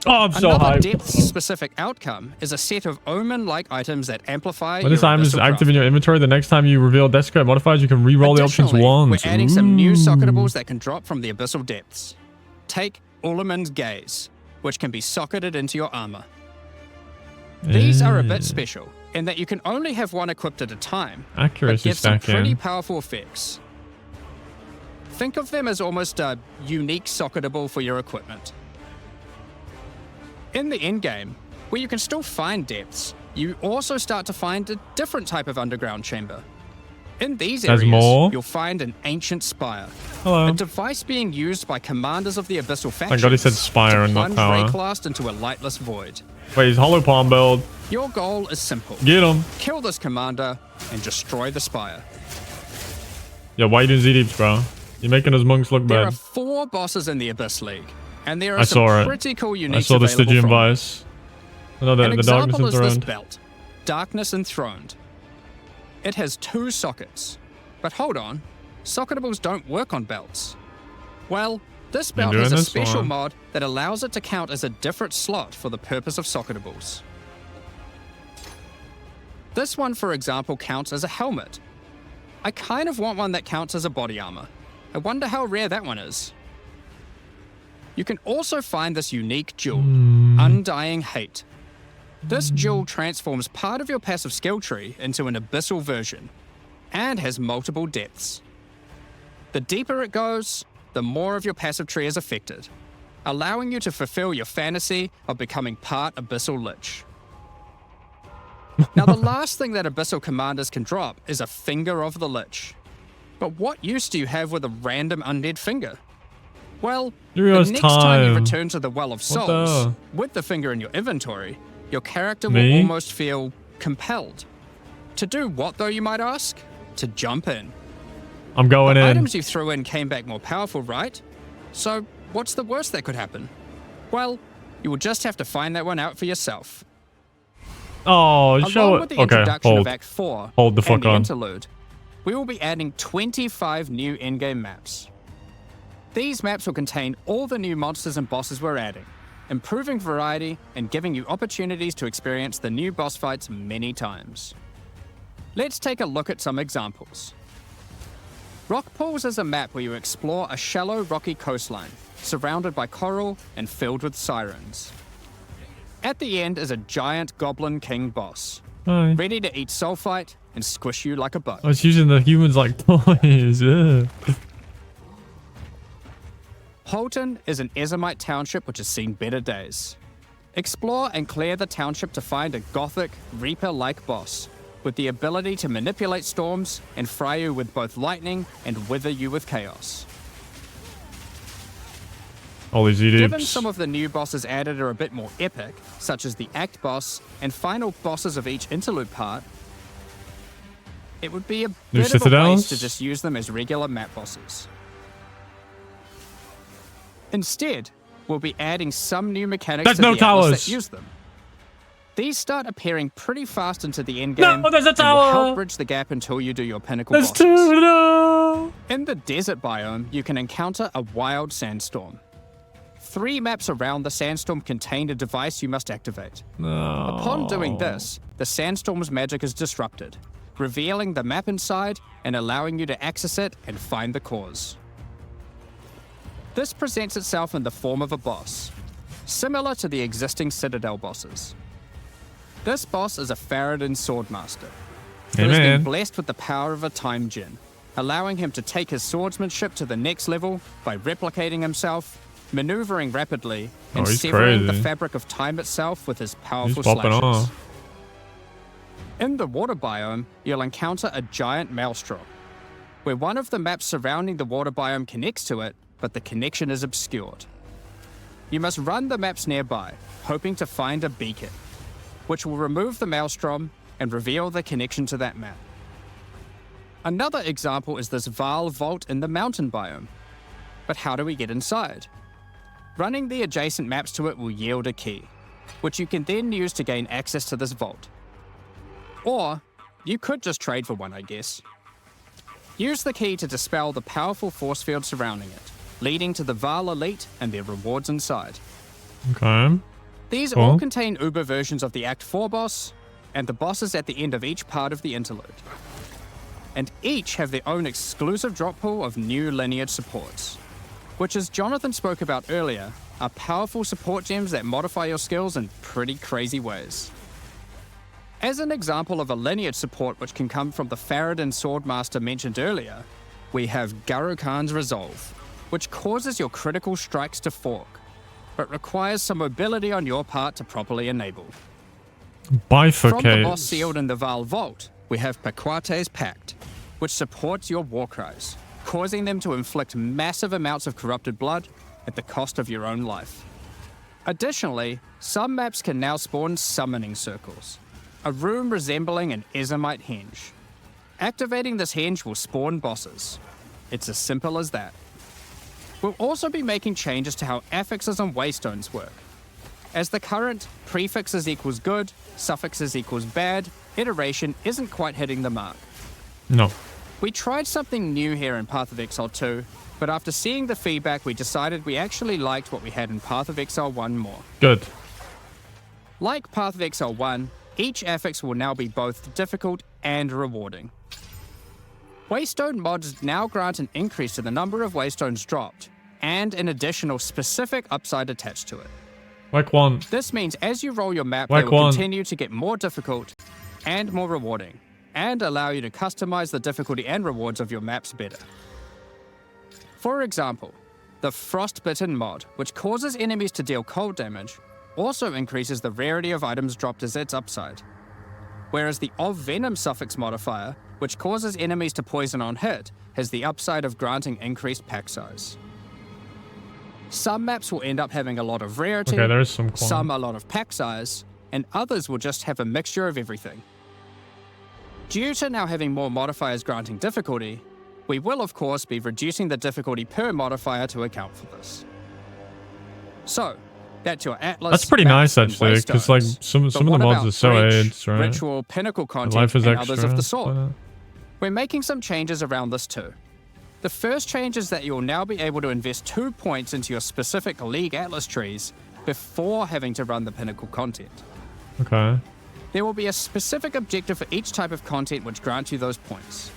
Oh, I'm so Another hyped. depth-specific outcome is a set of omen-like items that amplify When this your item is abyssal active in craft. your inventory, the next time you reveal Desecrate modifiers, you can re-roll the options Additionally, once. we're adding some new Ooh. socketables that can drop from the abyssal depths. Take Ulliman's Gaze, which can be socketed into your armor. These are a bit special, in that you can only have one equipped at a time, but Accuracy give some pretty stacking. powerful effects. Think of them as almost a unique socketable for your equipment. In the endgame, where you can still find depths, you also start to find a different type of underground chamber. In these There's areas, more? you'll find an ancient spire, Hello. a device being used by commanders of the abyssal factions. Thank God he said spire to and not plunge power. Rayclast into a lightless void. Wait, he's hollow palm build. Your goal is simple: Get him. kill this commander and destroy the spire. Yo, why you doing Z-Deeps, bro? You're making those monks look There are bad. 4 bosses in the Abyss League, and there are I some saw it. pretty cool uniques I saw the available Stygian from them. Vice. No, the An Darkness example is this Enthroned. belt, Darkness Enthroned. It has 2 sockets. But hold on, socketables don't work on belts. Well, this belt doing has a this special one. mod that allows it to count as a different slot for the purpose of socketables. This one, for example, counts as a helmet. I kind of want one that counts as a body armor. I wonder how rare that one is. You can also find this unique jewel, Undying Hate. This jewel transforms part of your passive skill tree into an abyssal version, and has multiple depths. The deeper it goes, the more of your passive tree is affected, allowing you to fulfill your fantasy of becoming part Abyssal Lich. Now, the last thing that Abyssal Commanders can drop is a Finger of the Lich. But what use do you have with a random undead finger? Well, the next time you return to the Well of Souls, with the finger in your inventory, your character will almost feel compelled. To do what, though, you might ask? To jump in. I'm going in. The items you threw in came back more powerful, right? So, what's the worst that could happen? Well, you will just have to find that one out for yourself. Oh, show Along it. with the introduction of Act 4 Hold the fuck and the on. interlude, we will be adding 25 new in-game maps. These maps will contain all the new monsters and bosses we're adding, improving variety and giving you opportunities to experience the new boss fights many times. Let's take a look at some examples. Rock Pools is a map where you explore a shallow rocky coastline, surrounded by coral and filled with sirens. At the end is a giant Goblin King boss, ready to eat sulfite and squish you like a bug. I was using the humans like toys. Holton is an Ezomite township which has seen better days. Explore and clear the township to find a gothic, Reaper-like boss, with the ability to manipulate storms and fry you with both lightning and wither you with chaos. All these Given Edicts. some of the new bosses added are a bit more epic, such as the Act boss and final bosses of each interlude part, it would be a bit of a waste to just use them as regular map bosses. Instead, we'll be adding some new mechanics to the Atlas that use them. These start appearing pretty fast into the endgame No, there's a tower! and will help bridge the gap until you do your pinnacle There's bosses. two, no! In the desert biome, you can encounter a wild sandstorm. 3 maps around the sandstorm contain a device you must activate. No. Upon doing this, the sandstorm's magic is disrupted, revealing the map inside and allowing you to access it and find the cause. This presents itself in the form of a boss, similar to the existing Citadel bosses. This boss is a Faradin Swordmaster, who has been blessed with the power of a time gem, allowing him to take his swordsmanship to the next level by replicating himself, maneuvering rapidly, and severing the fabric of time itself with his powerful slashes. In the water biome, you'll encounter a giant maelstrom, where one of the maps surrounding the water biome connects to it, but the connection is obscured. You must run the maps nearby, hoping to find a beacon, which will remove the maelstrom and reveal the connection to that map. Another example is this Vaal vault in the mountain biome. But how do we get inside? Running the adjacent maps to it will yield a key, which you can then use to gain access to this vault. Or, you could just trade for one, I guess. Use the key to dispel the powerful force field surrounding it, leading to the Vaal Elite and their rewards inside. Okay. These all contain Uber versions of the Act 4 boss, and the bosses at the end of each part of the interlude. And each have their own exclusive drop pool of new lineage supports, which, as Jonathan spoke about earlier, are powerful support gems that modify your skills in pretty crazy ways. As an example of a lineage support which can come from the Faradin Swordmaster mentioned earlier, we have Guru Khan's Resolve, which causes your critical strikes to fork, but requires some mobility on your part to properly enable. Bifurcate. From the boss sealed in the Vaal Vault, we have Paquate's Pact, which supports your war cries, causing them to inflict massive amounts of corrupted blood at the cost of your own life. Additionally, some maps can now spawn summoning circles, a room resembling an Ezomite henge. Activating this henge will spawn bosses. It's as simple as that. We'll also be making changes to how affixes and waystones work, as the current prefixes equals good, suffixes equals bad iteration isn't quite hitting the mark. No. We tried something new here in Path of Exile 2, but after seeing the feedback, we decided we actually liked what we had in Path of Exile 1 more. Good. Like Path of Exile 1, Each affix will now be both difficult and rewarding. Waystone mods now grant an increase to the number of waystones dropped, and an additional specific upside attached to it. Like one. This means as you roll your map, Like they will one. continue to get more difficult and more rewarding, and allow you to customize the difficulty and rewards of your maps better. For example, the Frostbitten mod, which causes enemies to deal cold damage, also increases the rarity of items dropped as its upside. Whereas the Of Venom suffix modifier, which causes enemies to poison on hit, has the upside of granting increased pack size. Some maps will end up having a lot of rarity, Okay, there is some quality. some a lot of pack size, and others will just have a mixture of everything. Due to now having more modifiers granting difficulty, we will of course be reducing the difficulty per modifier to account for this. So, that's your Atlas. That's pretty maps, nice and actually, because like Waystones. some But of the what mods about are so Breach, AIDS, right? Ritual, Pinnacle The content, life is and extra. others of the Why sort. not? We're making some changes around this too. The first change is that you'll now be able to invest 2 points into your specific League Atlas trees before having to run the Pinnacle content. Okay. There will be a specific objective for each type of content which grants you those points.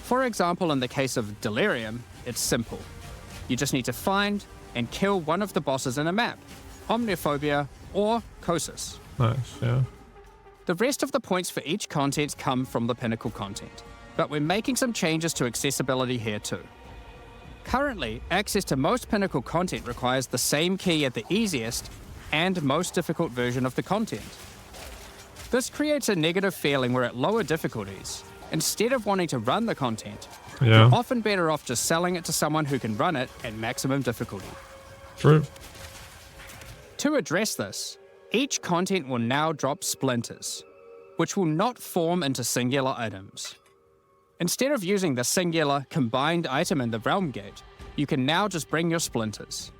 For example, in the case of Delirium, it's simple. You just need to find and kill one of the bosses in a map, Omniophobia or Kosis. Nice, yeah. The rest of the points for each content come from the Pinnacle content, but we're making some changes to accessibility here too. Currently, access to most Pinnacle content requires the same key at the easiest and most difficult version of the content. This creates a negative feeling where at lower difficulties, instead of wanting to run the content, Yeah. you're often better off just selling it to someone who can run it at maximum difficulty. True. To address this, each content will now drop splinters, which will not form into singular items. Instead of using the singular combined item in the realm gate, you can now just bring your splinters.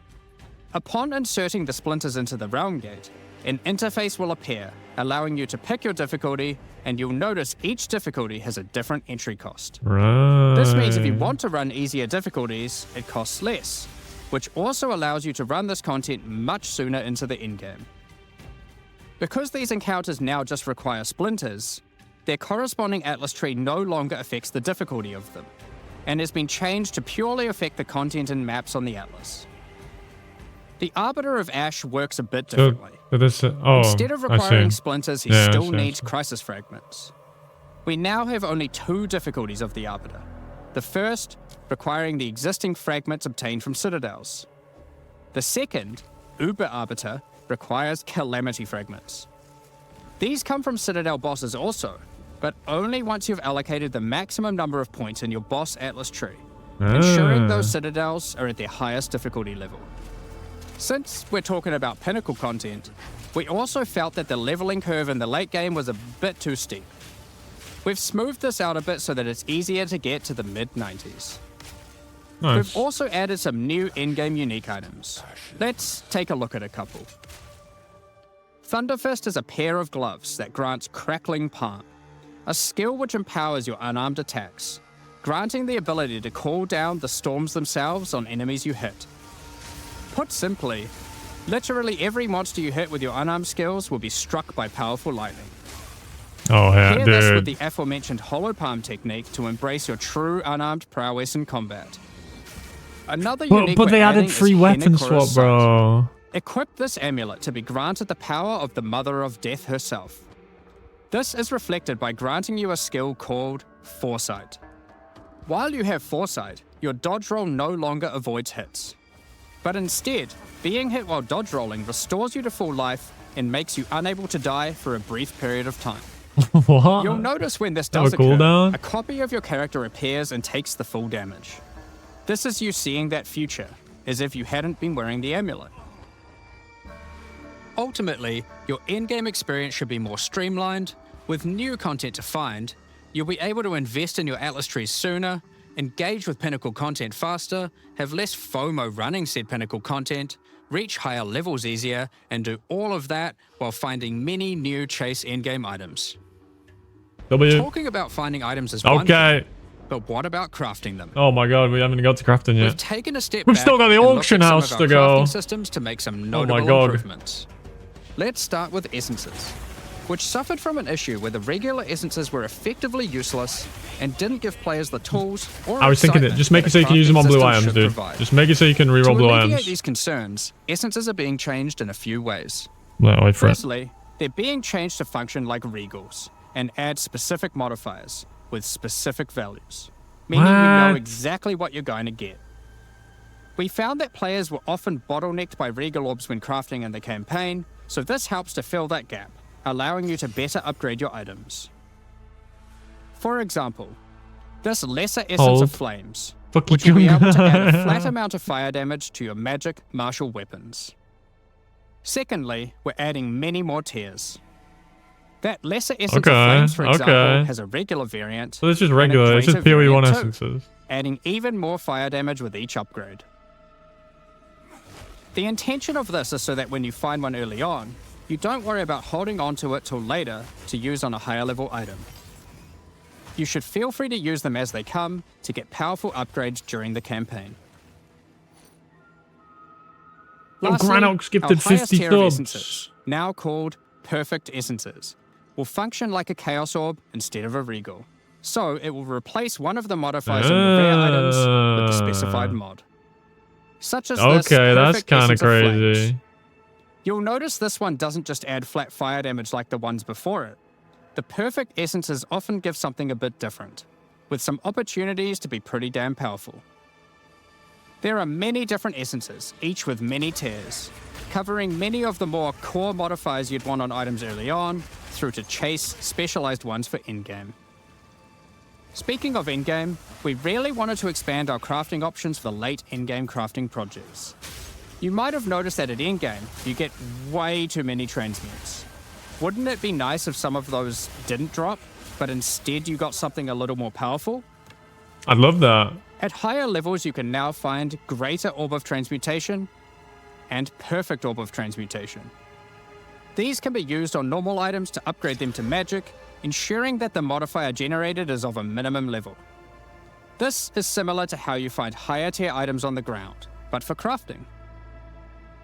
Upon inserting the splinters into the realm gate, an interface will appear, allowing you to pick your difficulty, and you'll notice each difficulty has a different entry cost. Right. This means if you want to run easier difficulties, it costs less, which also allows you to run this content much sooner into the endgame. Because these encounters now just require splinters, their corresponding Atlas tree no longer affects the difficulty of them, and has been changed to purely affect the content and maps on the Atlas. The Arbiter of Ash works a bit differently. So this, oh, Instead of I requiring see. splinters, he Yeah, I still see, I needs see. crisis fragments. We now have only 2 difficulties of the Arbiter. The first, requiring the existing fragments obtained from citadels. The second, Uber Arbiter, requires calamity fragments. These come from citadel bosses also, but only once you've allocated the maximum number of points in your boss Atlas tree, ensuring those citadels are at their highest difficulty level. Since we're talking about Pinnacle content, we also felt that the leveling curve in the late game was a bit too steep. We've smoothed this out a bit so that it's easier to get to the mid-90s. Nice. We've also added some new in-game unique items. Let's take a look at a couple. Thunderfist is a pair of gloves that grants Crackling Palm, a skill which empowers your unarmed attacks, granting the ability to call down the storms themselves on enemies you hit. Put simply, literally every monster you hit with your unarmed skills will be struck by powerful lightning. Oh, yeah, Pair this with dude. the aforementioned Hollow Palm technique to embrace your true unarmed prowess in combat. Another unique But they we're added adding is free weapon Henekura's swap, Sight. bro. Equip this amulet to be granted the power of the Mother of Death herself. This is reflected by granting you a skill called Foresight. While you have Foresight, your dodge roll no longer avoids hits. But instead, being hit while dodge rolling restores you to full life and makes you unable to die for a brief period of time. What? You'll notice when this Have does a occur, cooldown? a copy of your character appears and takes the full damage. This is you seeing that future, as if you hadn't been wearing the amulet. Ultimately, your in-game experience should be more streamlined. With new content to find, you'll be able to invest in your Atlas trees sooner, engage with Pinnacle content faster, have less FOMO running said Pinnacle content, reach higher levels easier, and do all of that while finding many new chase endgame items. W. Talking about finding items is one Okay. thing, but what about crafting them? Oh my god, we haven't got to crafting We've yet. taken a step We've back still got the and looked auction at some house of to our go. crafting systems to make some Oh my notable God. improvements. Let's start with essences. which suffered from an issue where the regular essences were effectively useless and didn't give players the tools or I was thinking that just make it so you can use them on blue items, dude. Just make it so you can reroll blue items. To alleviate items. these concerns, essences are being changed in a few ways. No, wait for it. Firstly, they're being changed to function like regals and add specific modifiers with specific values, meaning you know exactly what you're going to get. We found that players were often bottlenecked by regal orbs when crafting in the campaign, so this helps to fill that gap, allowing you to better upgrade your items. For example, this lesser essence of flames, which will be able to add a flat amount of fire damage to your magic martial weapons. Secondly, we're adding many more tiers. That lesser essence of flames, for example, has a regular variant. So this is regular, it's just POE 1 essences. Adding even more fire damage with each upgrade. The intention of this is so that when you find one early on, you don't worry about holding on to it till later to use on a higher level item. You should feel free to use them as they come to get powerful upgrades during the campaign. Lastly, Granox gifted our highest 50 tier of subs. essences, now called Perfect Essences, will function like a Chaos Orb instead of a Regal. So it will replace one of the modifiers on your rare items with the specified mod. Such as this that's kind of Essence of Flames. crazy. You'll notice this one doesn't just add flat fire damage like the ones before it. The Perfect Essences often give something a bit different, with some opportunities to be pretty damn powerful. There are many different essences, each with many tiers, covering many of the more core modifiers you'd want on items early on, through to chase specialized ones for endgame. Speaking of endgame, we really wanted to expand our crafting options for late endgame crafting projects. You might have noticed that at endgame, you get way too many transmutes. Wouldn't it be nice if some of those didn't drop, but instead you got something a little more powerful? I'd love that. At higher levels, you can now find Greater Orb of Transmutation and Perfect Orb of Transmutation. These can be used on normal items to upgrade them to magic, ensuring that the modifier generated is of a minimum level. This is similar to how you find higher tier items on the ground, but for crafting.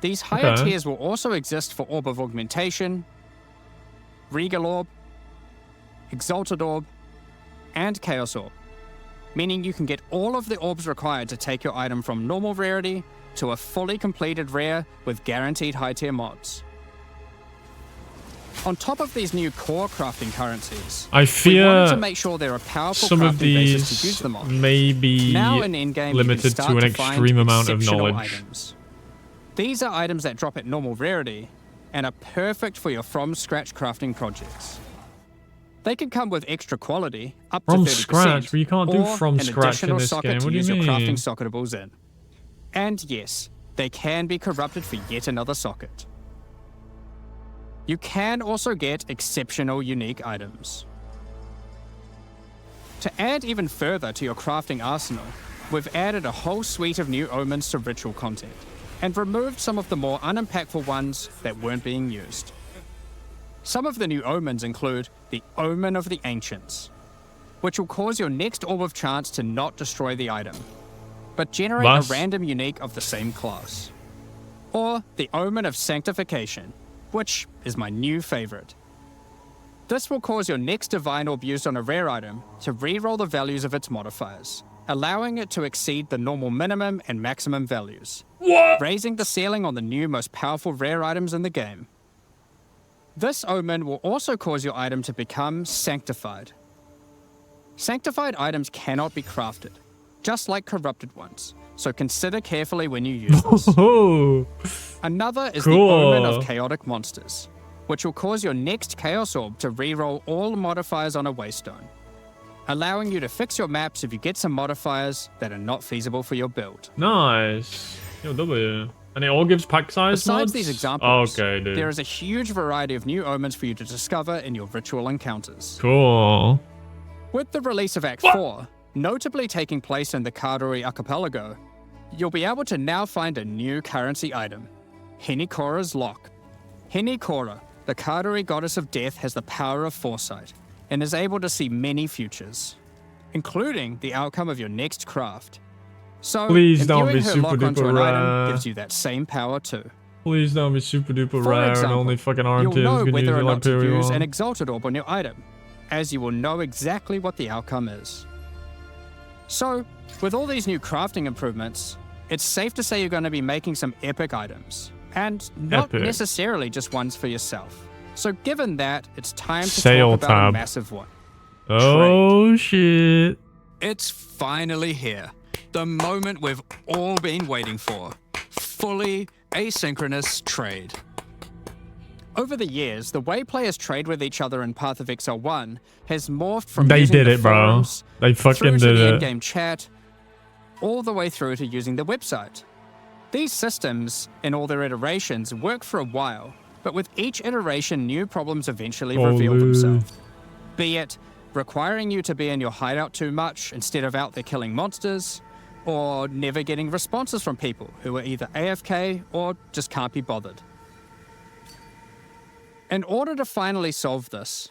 These higher tiers will also exist for Orb of Augmentation, Regal Orb, Exalted Orb, and Chaos Orb, meaning you can get all of the orbs required to take your item from normal rarity to a fully completed rare with guaranteed high tier mods. On top of these new core crafting currencies, I fear we wanted to make sure there are powerful some of crafting bases to these use them on. may be Now in endgame, limited to an extreme amount of knowledge. Items. These are items that drop at normal rarity and are perfect for your from-scratch crafting projects. They can come with extra quality, up to 30%, From scratch? But you can't do from an scratch in additional this socket game. to What do use you your crafting mean? socketables in. And yes, they can be corrupted for yet another socket. You can also get exceptional unique items. To add even further to your crafting arsenal, we've added a whole suite of new omens to ritual content, and removed some of the more unimpactful ones that weren't being used. Some of the new omens include the Omen of the Ancients, which will cause your next Orb of Chance to not destroy the item, but generate a random unique of the same class. Or the Omen of Sanctification, which is my new favorite. This will cause your next Divine Orb used on a rare item to reroll the values of its modifiers, allowing it to exceed the normal minimum and maximum values, raising the ceiling on the new most powerful rare items in the game. This omen will also cause your item to become sanctified. Sanctified items cannot be crafted, just like corrupted ones, so consider carefully when you use this. Another is the Omen of Chaotic Monsters, which will cause your next Chaos Orb to reroll all modifiers on a Waystone, allowing you to fix your maps if you get some modifiers that are not feasible for your build. Nice. Yo, W. And it all gives pack size Besides mods? these examples, okay, dude. there is a huge variety of new omens for you to discover in your ritual encounters. Cool. With the release of Act 4, notably taking place in the Karori Archipelago, you'll be able to now find a new currency item, Henikora's Lock. Henikora, the Karori goddess of death, has the power of foresight and is able to see many futures, including the outcome of your next craft. So, Please don't imbuing be her super lock onto duper an rare. item gives you that same power too. Please don't be super duper For rare and example, only fucking arm you'll tiers know can use whether it or like not to use an POE1. Exalted Orb on your item, as you will know exactly what the outcome is. So, with all these new crafting improvements, it's safe to say you're going to be making some epic items, and not Epic. necessarily just ones for yourself. So given that, it's time to Sale talk about a tab. massive one. Oh shit. It's finally here. The moment we've all been waiting for. Fully asynchronous trade. Over the years, the way players trade with each other in Path of Exile 1 has morphed from They using did the it, bro. forums, They through fucking to did the it. in-game chat, all the way through to using the website. These systems, in all their iterations, work for a while, but with each iteration, new problems eventually reveal themselves. Be it requiring you to be in your hideout too much instead of out there killing monsters, or never getting responses from people who are either AFK or just can't be bothered. In order to finally solve this,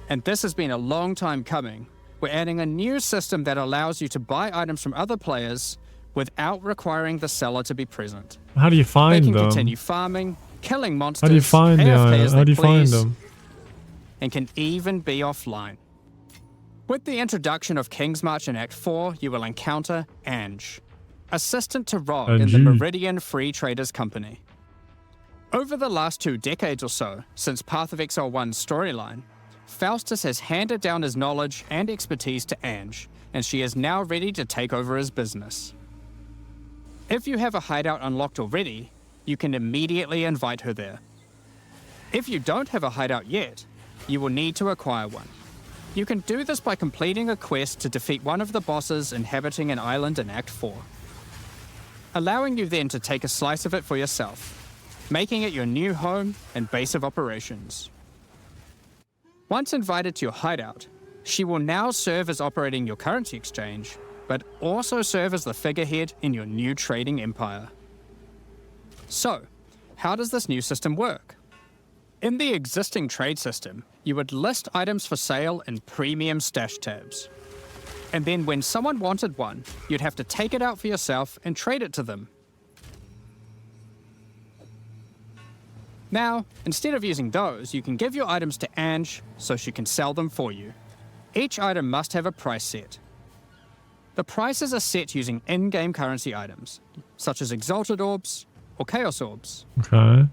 and this has been a long time coming, we're adding a new system that allows you to buy items from other players without requiring the seller to be present. How do you They find can them? continue farming, killing monsters, How do you find the AFK item? as How they do you find please, them? and can even be offline. With the introduction of King's March in Act 4, you will encounter Ange, assistant to Rog in the Ange. Meridian Free Traders Company. Over the last 2 decades or so, since Path of Exile 1's storyline, Faustus has handed down his knowledge and expertise to Ange, and she is now ready to take over his business. If you have a hideout unlocked already, you can immediately invite her there. If you don't have a hideout yet, you will need to acquire one. You can do this by completing a quest to defeat one of the bosses inhabiting an island in Act 4, allowing you then to take a slice of it for yourself, making it your new home and base of operations. Once invited to your hideout, she will now serve as operating your currency exchange, but also serve as the figurehead in your new trading empire. So, how does this new system work? In the existing trade system, you would list items for sale in premium stash tabs. And then when someone wanted one, you'd have to take it out for yourself and trade it to them. Now, instead of using those, you can give your items to Ange so she can sell them for you. Each item must have a price set. The prices are set using in-game currency items, such as Exalted Orbs or Chaos Orbs. Okay.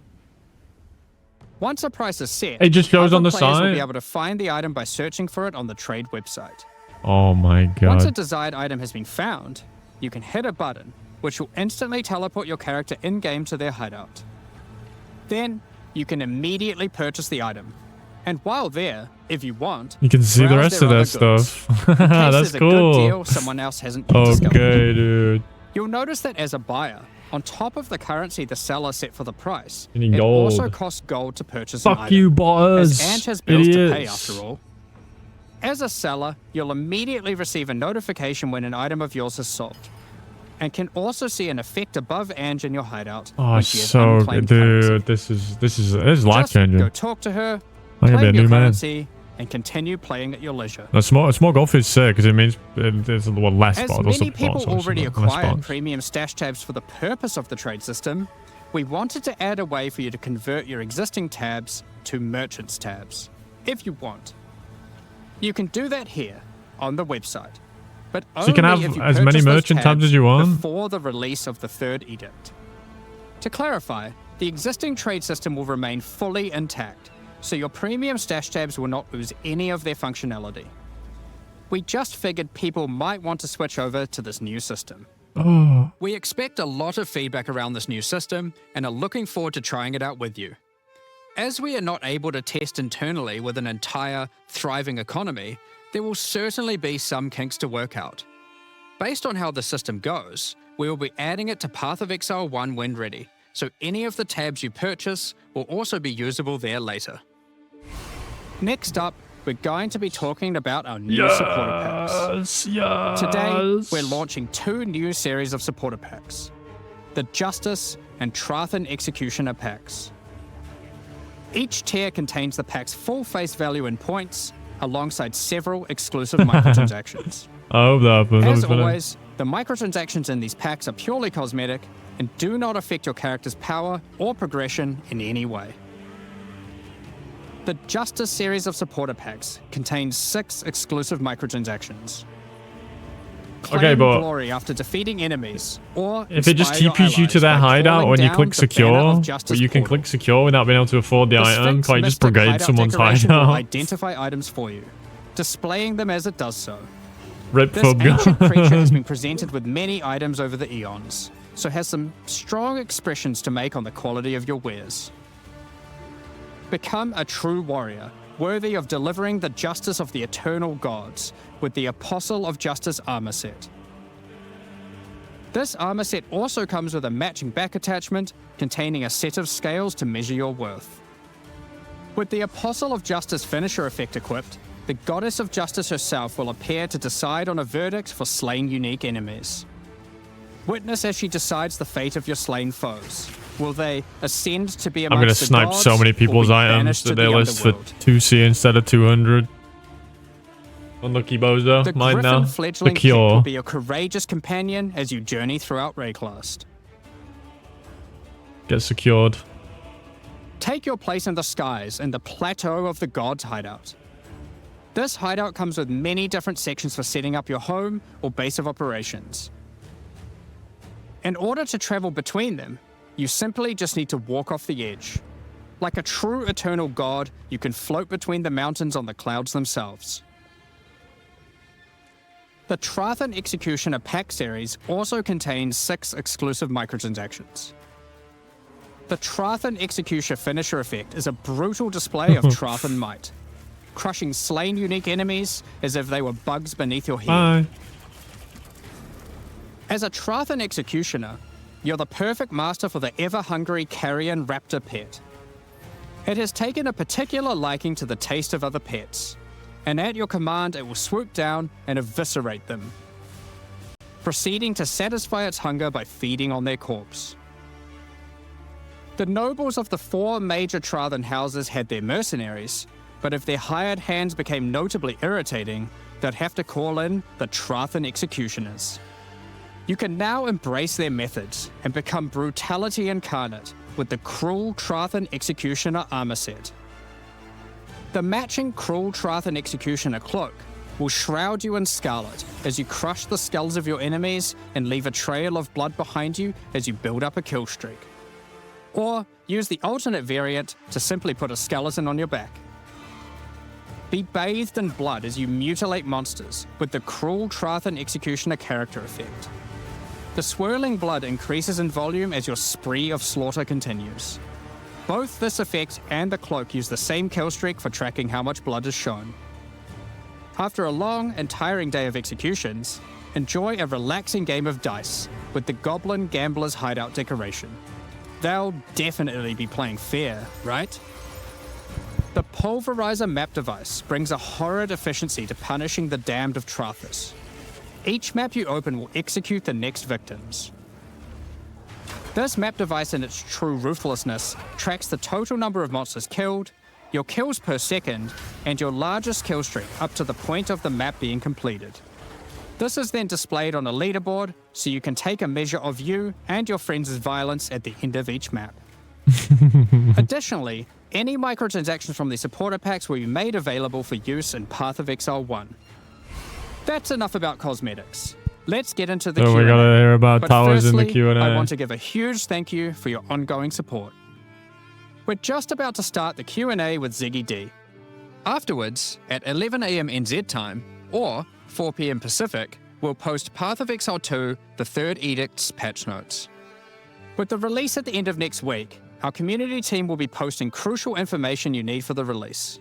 Once a price is set, It just goes other on the players will site? be able to find the item by searching for it on the trade website. Oh my Once a god. desired item has been found, you can hit a button, which will instantly teleport your character in-game to their hideout. Then, you can immediately purchase the item. And while there, if you want, You can see the browse rest their of other that goods, stuff. in case That's there's a good cool. deal someone else hasn't discovered. Okay, dude. You'll notice that as a buyer, on top of the currency the seller set for the price, You need it gold. also costs gold to purchase an Fuck item. you, boss. As Ange has bills to pay Idiots. after all. As a seller, you'll immediately receive a notification when an item of yours is sold, and can also see an effect above Ange in your hideout Oh, when she has so good, unclaimed currency. dude. This is life Just go changing. talk to her, I'm gonna be a claim your new man. currency, and continue playing at your leisure. A small golf is sick because it means there's a little less As spots. many people already less acquired spots. premium stash tabs for the purpose of the trade system, we wanted to add a way for you to convert your existing tabs to merchants tabs, if you want. You can do that here, on the website, but only you can have if you as many purchase those merchant tabs as you want? before the release of the third edict. To clarify, the existing trade system will remain fully intact, so your premium stash tabs will not lose any of their functionality. We just figured people might want to switch over to this new system. Oh, We expect a lot of feedback around this new system and are looking forward to trying it out with you. As we are not able to test internally with an entire, thriving economy, there will certainly be some kinks to work out. Based on how the system goes, we will be adding it to Path of Exile 1 when ready, so any of the tabs you purchase will also be usable there later. Next up, we're going to be talking about our new supporter packs. yes. Today, we're launching 2 new series of supporter packs, the Justice and Trathan Executioner packs. Each tier contains the pack's full face value in points, alongside several exclusive microtransactions. I hope that happens. As always, The microtransactions in these packs are purely cosmetic and do not affect your character's power or progression in any way. The Justice series of supporter packs contains 6 exclusive microtransactions. Claim but glory after defeating enemies, or if it just inspire your TPs you to allies their by hideout calling when you down click the secure, banner of but Justice you can portal. click secure without being able to afford the item, Sphinx can't you just Mystic brigade hideout someone's decoration will hideout? identify items for you, displaying them as it does so. Rip This pub ancient creature has gun. been presented with many items over the eons, so has some strong expressions to make on the quality of your wares. Become a true warrior, worthy of delivering the justice of the eternal gods with the Apostle of Justice armor set. This armor set also comes with a matching back attachment containing a set of scales to measure your worth. With the Apostle of Justice finisher effect equipped, the Goddess of Justice herself will appear to decide on a verdict for slain unique enemies. Witness as she decides the fate of your slain foes. Will they ascend to be I'm amongst gonna the snipe gods, so many or people's be items banished that to they the list for underworld? 2C instead of 200. Unlucky bozo. The Mine Griffin now. The fledgling pet cure. will be a courageous companion as you journey throughout Rayclast. Get secured. Take your place in the skies in the Plateau of the Gods hideout. This hideout comes with many different sections for setting up your home or base of operations. In order to travel between them, you simply just need to walk off the edge. Like a true eternal god, you can float between the mountains on the clouds themselves. The Trathan Executioner pack series also contains 6 exclusive microtransactions. The Trathan Executioner finisher effect is a brutal display of Trathan might, crushing slain unique enemies as if they were bugs beneath your heel. Bye. As a Trathan Executioner, you're the perfect master for the ever-hungry carrion raptor pet. It has taken a particular liking to the taste of other pets, and at your command it will swoop down and eviscerate them, proceeding to satisfy its hunger by feeding on their corpse. The nobles of the 4 major Trathan houses had their mercenaries, but if their hired hands became notably irritating, they'd have to call in the Trathan Executioners. You can now embrace their methods and become brutality incarnate with the Cruel Trathan Executioner armor set. The matching Cruel Trathan Executioner cloak will shroud you in scarlet as you crush the skulls of your enemies and leave a trail of blood behind you as you build up a kill streak. Or use the alternate variant to simply put a skeleton on your back. Be bathed in blood as you mutilate monsters with the Cruel Trathan Executioner character effect. The swirling blood increases in volume as your spree of slaughter continues. Both this effect and the cloak use the same kill streak for tracking how much blood is shown. After a long and tiring day of executions, enjoy a relaxing game of dice with the Goblin Gambler's Hideout decoration. They'll definitely be playing fair, right? The Pulverizer map device brings a horrid efficiency to punishing the damned of Trathus. Each map you open will execute the next victims. This map device in its true ruthlessness tracks the total number of monsters killed, your kills per second, and your largest kill streak up to the point of the map being completed. This is then displayed on a leaderboard so you can take a measure of you and your friends' violence at the end of each map. Additionally, any microtransactions from the supporter packs will be made available for use in Path of Exile 1. That's enough about cosmetics. Let's get into the So Q&A. we gotta hear about But towers in the firstly, Q&A. I want to give a huge thank you for your ongoing support. We're just about to start the Q&A with Ziggy D. Afterwards, at 11 AM NZ time, or 4 PM Pacific, we'll post Path of Exile 2, the third Edict's patch notes. With the release at the end of next week, our community team will be posting crucial information you need for the release.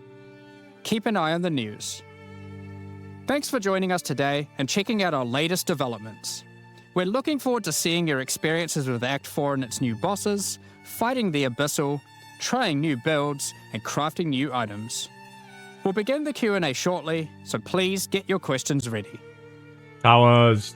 Keep an eye on the news. Thanks for joining us today and checking out our latest developments. We're looking forward to seeing your experiences with Act 4 and its new bosses, fighting the Abyssal, trying new builds, and crafting new items. We'll begin the Q&A shortly, so please get your questions ready. Towers.